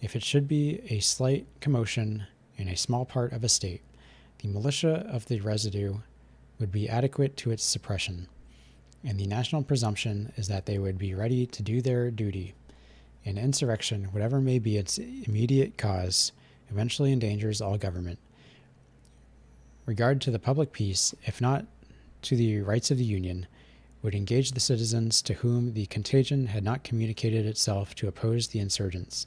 If it should be a slight commotion in a small part of a state, the militia of the residue would be adequate to its suppression, and the national presumption is that they would be ready to do their duty. An insurrection, whatever may be its immediate cause, eventually endangers all government. Regard to the public peace, if not to the rights of the Union, would engage the citizens to whom the contagion had not communicated itself to oppose the insurgents.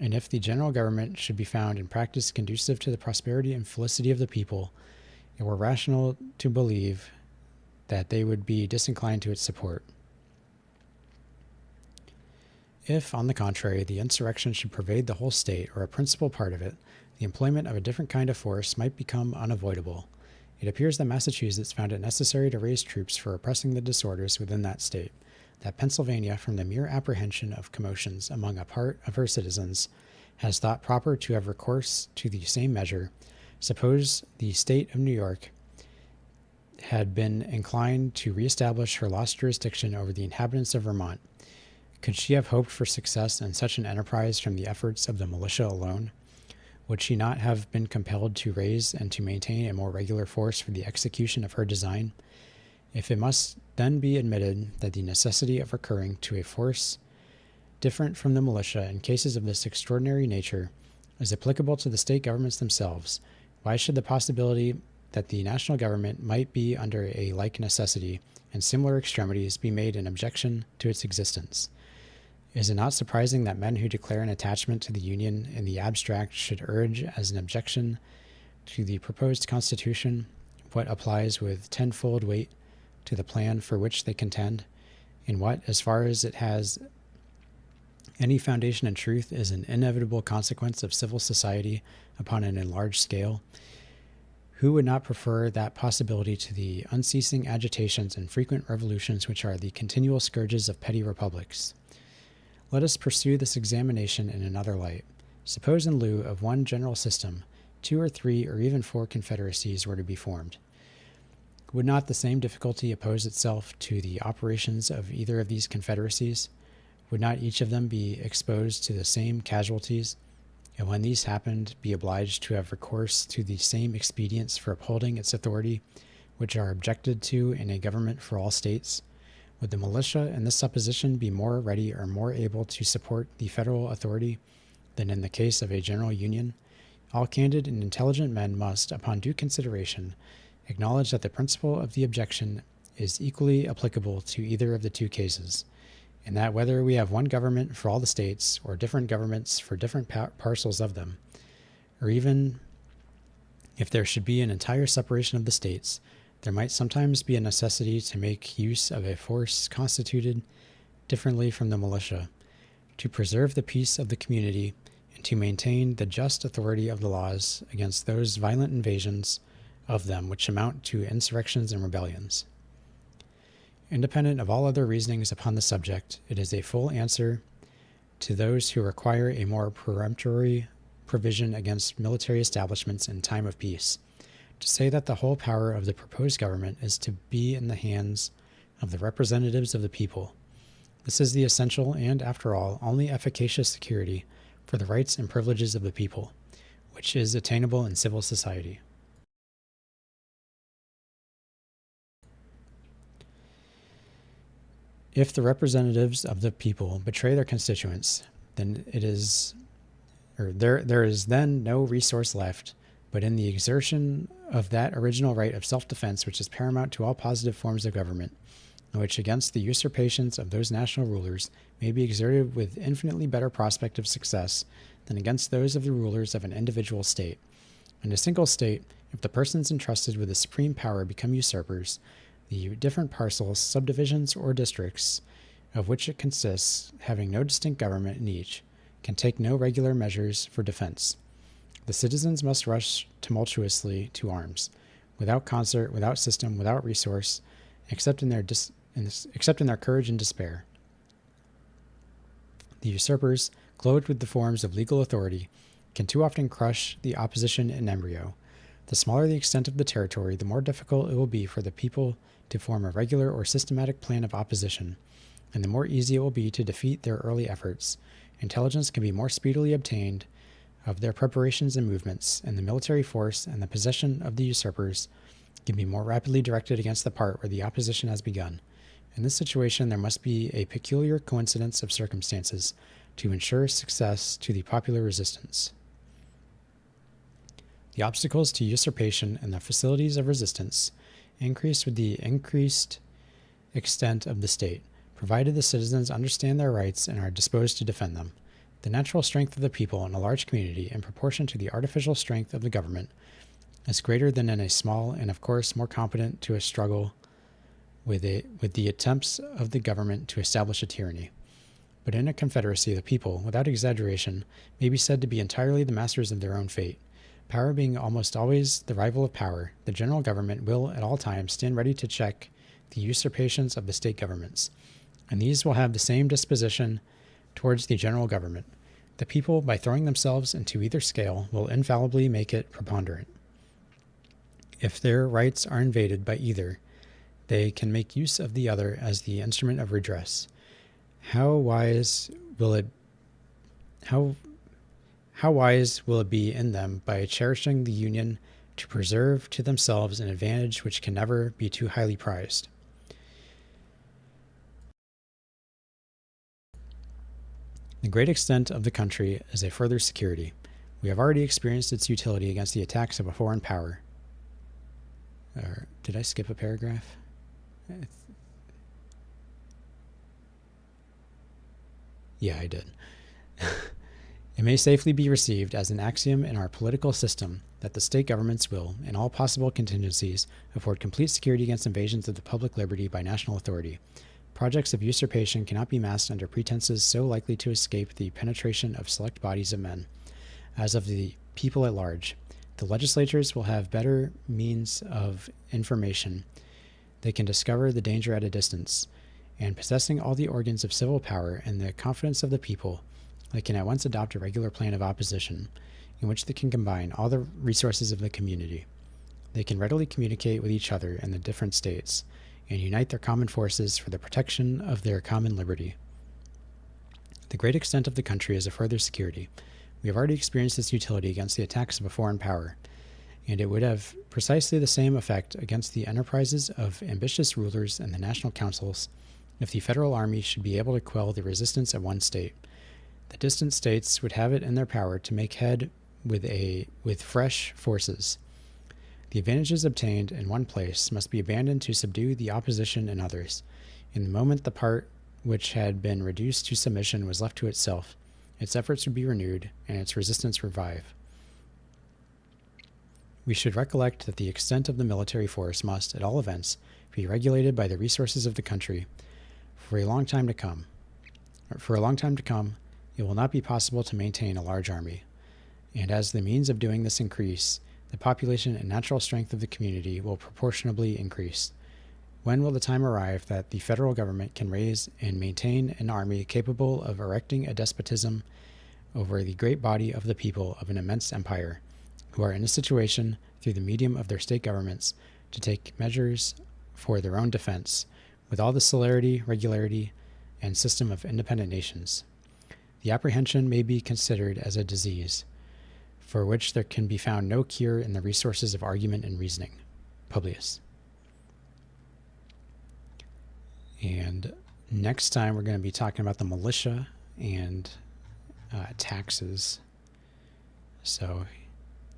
And if the general government should be found in practice conducive to the prosperity and felicity of the people, it were rational to believe that they would be disinclined to its support. If, on the contrary, the insurrection should pervade the whole state or a principal part of it, the employment of a different kind of force might become unavoidable. It appears that Massachusetts found it necessary to raise troops for repressing the disorders within that state, that Pennsylvania, from the mere apprehension of commotions among a part of her citizens, has thought proper to have recourse to the same measure. Suppose the state of New York had been inclined to reestablish her lost jurisdiction over the inhabitants of Vermont. Could she have hoped for success in such an enterprise from the efforts of the militia alone? Would she not have been compelled to raise and to maintain a more regular force for the execution of her design? If it must then be admitted that the necessity of recurring to a force different from the militia in cases of this extraordinary nature is applicable to the state governments themselves, why should the possibility that the national government might be under a like necessity and similar extremities be made an objection to its existence? Is it not surprising that men who declare an attachment to the Union in the abstract should urge as an objection to the proposed Constitution what applies with tenfold weight to the plan for which they contend, in what, as far as it has any foundation in truth, is an inevitable consequence of civil society upon an enlarged scale? Who would not prefer that possibility to the unceasing agitations and frequent revolutions which are the continual scourges of petty republics? Let us pursue this examination in another light. Suppose in lieu of one general system, 2 or 3 or even 4 confederacies were to be formed. Would not the same difficulty oppose itself to the operations of either of these confederacies? Would not each of them be exposed to the same casualties, and when these happened, be obliged to have recourse to the same expedients for upholding its authority, which are objected to in a government for all states? Would the militia in this supposition be more ready or more able to support the federal authority than in the case of a general union? All candid and intelligent men must, upon due consideration, acknowledge that the principle of the objection is equally applicable to either of the 2 cases, and that whether we have one government for all the states, or different governments for different parcels of them, or even if there should be an entire separation of the states, there might sometimes be a necessity to make use of a force constituted differently from the militia, to preserve the peace of the community and to maintain the just authority of the laws against those violent invasions of them which amount to insurrections and rebellions. Independent of all other reasonings upon the subject, it is a full answer to those who require a more peremptory provision against military establishments in time of peace, to say that the whole power of the proposed government is to be in the hands of the representatives of the people. This is the essential and, after all, only efficacious security for the rights and privileges of the people, which is attainable in civil society. If the representatives of the people betray their constituents, then there is then no resource left but in the exertion of that original right of self-defense which is paramount to all positive forms of government, and which against the usurpations of those national rulers may be exerted with infinitely better prospect of success than against those of the rulers of an individual state. In a single state, if the persons entrusted with the supreme power become usurpers, the different parcels, subdivisions, or districts of which it consists, having no distinct government in each, can take no regular measures for defense. The citizens must rush tumultuously to arms, without concert, without system, without resource, except in their courage and despair. The usurpers, clothed with the forms of legal authority, can too often crush the opposition in embryo. The smaller the extent of the territory, the more difficult it will be for the people to form a regular or systematic plan of opposition, and the more easy it will be to defeat their early efforts. Intelligence can be more speedily obtained of their preparations and movements, and the military force and the possession of the usurpers can be more rapidly directed against the part where the opposition has begun. In this situation, there must be a peculiar coincidence of circumstances to ensure success to the popular resistance. The obstacles to usurpation and the facilities of resistance increase with the increased extent of the state, provided the citizens understand their rights and are disposed to defend them. The natural strength of the people in a large community, in proportion to the artificial strength of the government, is greater than in a small, and of course more competent to a struggle with the attempts of the government to establish a tyranny. But in a confederacy, the people, without exaggeration, may be said to be entirely the masters of their own fate. Power being almost always the rival of power, the general government will at all times stand ready to check the usurpations of the state governments, and these will have the same disposition towards the general government. The people, by throwing themselves into either scale, will infallibly make it preponderant. If their rights are invaded by either, they can make use of the other as the instrument of redress. How wise will it be in them, by cherishing the union, to preserve to themselves an advantage which can never be too highly prized? The great extent of the country is a further security. We have already experienced its utility against the attacks of a foreign power. Did I skip a paragraph? Yeah, I did. It may safely be received as an axiom in our political system that the state governments will, in all possible contingencies, afford complete security against invasions of the public liberty by national authority. Projects of usurpation cannot be masked under pretenses so likely to escape the penetration of select bodies of men as of the people at large. The legislatures will have better means of information. They can discover the danger at a distance, and possessing all the organs of civil power and the confidence of the people, they can at once adopt a regular plan of opposition, in which they can combine all the resources of the community. They can readily communicate with each other in the different states, and unite their common forces for the protection of their common liberty. The great extent of the country is a further security. We have already experienced its utility against the attacks of a foreign power, and it would have precisely the same effect against the enterprises of ambitious rulers and the national councils if the federal army should be able to quell the resistance of one state. The distant states would have it in their power to make head with fresh forces. The advantages obtained in one place must be abandoned to subdue the opposition in others. In the moment the part which had been reduced to submission was left to itself, its efforts would be renewed and its resistance revive. We should recollect that the extent of the military force must, at all events, be regulated by the resources of the country for a long time to come. For a long time to come, it will not be possible to maintain a large army, and as the means of doing this increase, the population and natural strength of the community will proportionably increase. When will the time arrive that the federal government can raise and maintain an army capable of erecting a despotism over the great body of the people of an immense empire, who are in a situation, through the medium of their state governments, to take measures for their own defense, with all the celerity, regularity, and system of independent nations? The apprehension may be considered as a disease, for which there can be found no cure in the resources of argument and reasoning. Publius. And next time we're going to be talking about the militia and taxes. So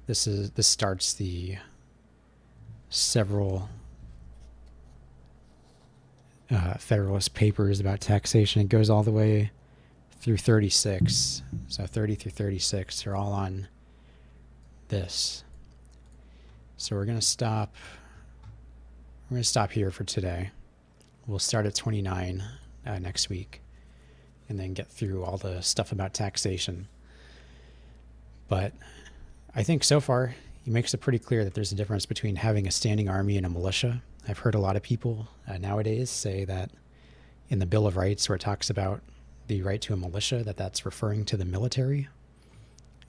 this starts the several Federalist Papers about taxation. It goes all the way through 36. So 30 through 36 are all on this. So we're going to stop here for today. We'll start at 29 next week and then get through all the stuff about taxation. But I think so far he makes it pretty clear that there's a difference between having a standing army and a militia. I've heard a lot of people nowadays say that in the Bill of Rights, where it talks about the right to a militia, that's referring to the military.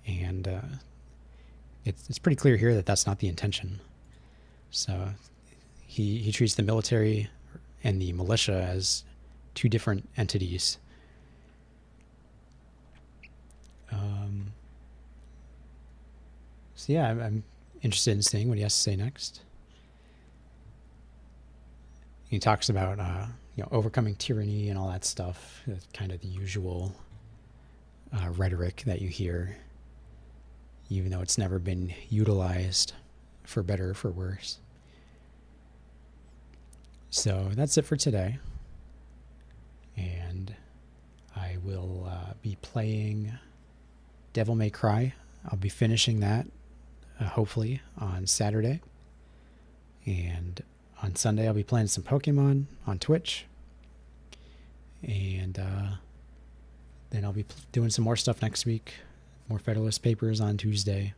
And it's pretty clear here that that's not the intention. So he treats the military and the militia as two different entities. So yeah, I'm interested in seeing what he has to say next. He talks about overcoming tyranny and all that stuff. It's kind of the usual rhetoric that you hear, even though it's never been utilized for better or for worse. So that's it for today. And I will be playing Devil May Cry. I'll be finishing that hopefully on Saturday. And on Sunday I'll be playing some Pokemon on Twitch. And then I'll be doing some more stuff next week. More Federalist Papers on Tuesday.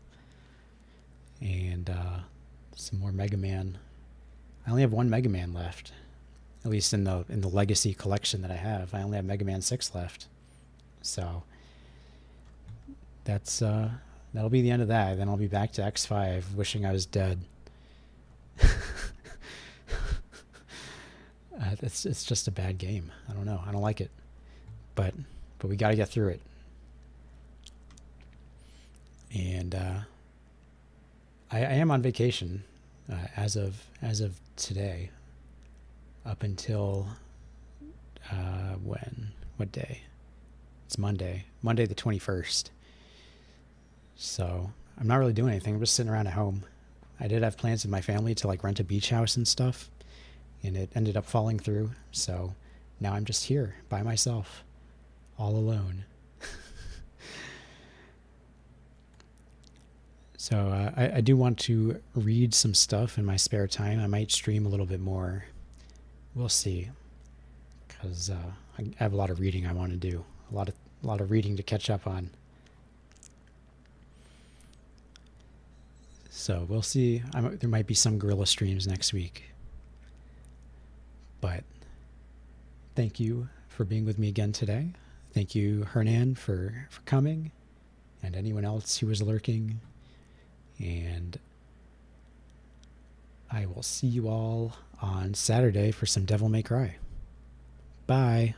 And some more Mega Man. I only have one Mega Man left. At least in the Legacy collection that I have. I only have Mega Man 6 left. So that's that'll be the end of that. Then I'll be back to X5 wishing I was dead. It's just a bad game. I don't know. I don't like it. But we got to get through it. And I am on vacation as of today up until what day? It's Monday the 21st. So I'm not really doing anything. I'm just sitting around at home. I did have plans with my family to like rent a beach house and stuff, and it ended up falling through. So now I'm just here by myself, all alone. So I do want to read some stuff in my spare time. I might stream a little bit more. We'll see, because I have a lot of reading I want to do. A lot of reading to catch up on. So we'll see. There might be some guerrilla streams next week. But thank you for being with me again today. Thank you, Hernan, for coming, and anyone else who was lurking. And I will see you all on Saturday for some Devil May Cry. Bye.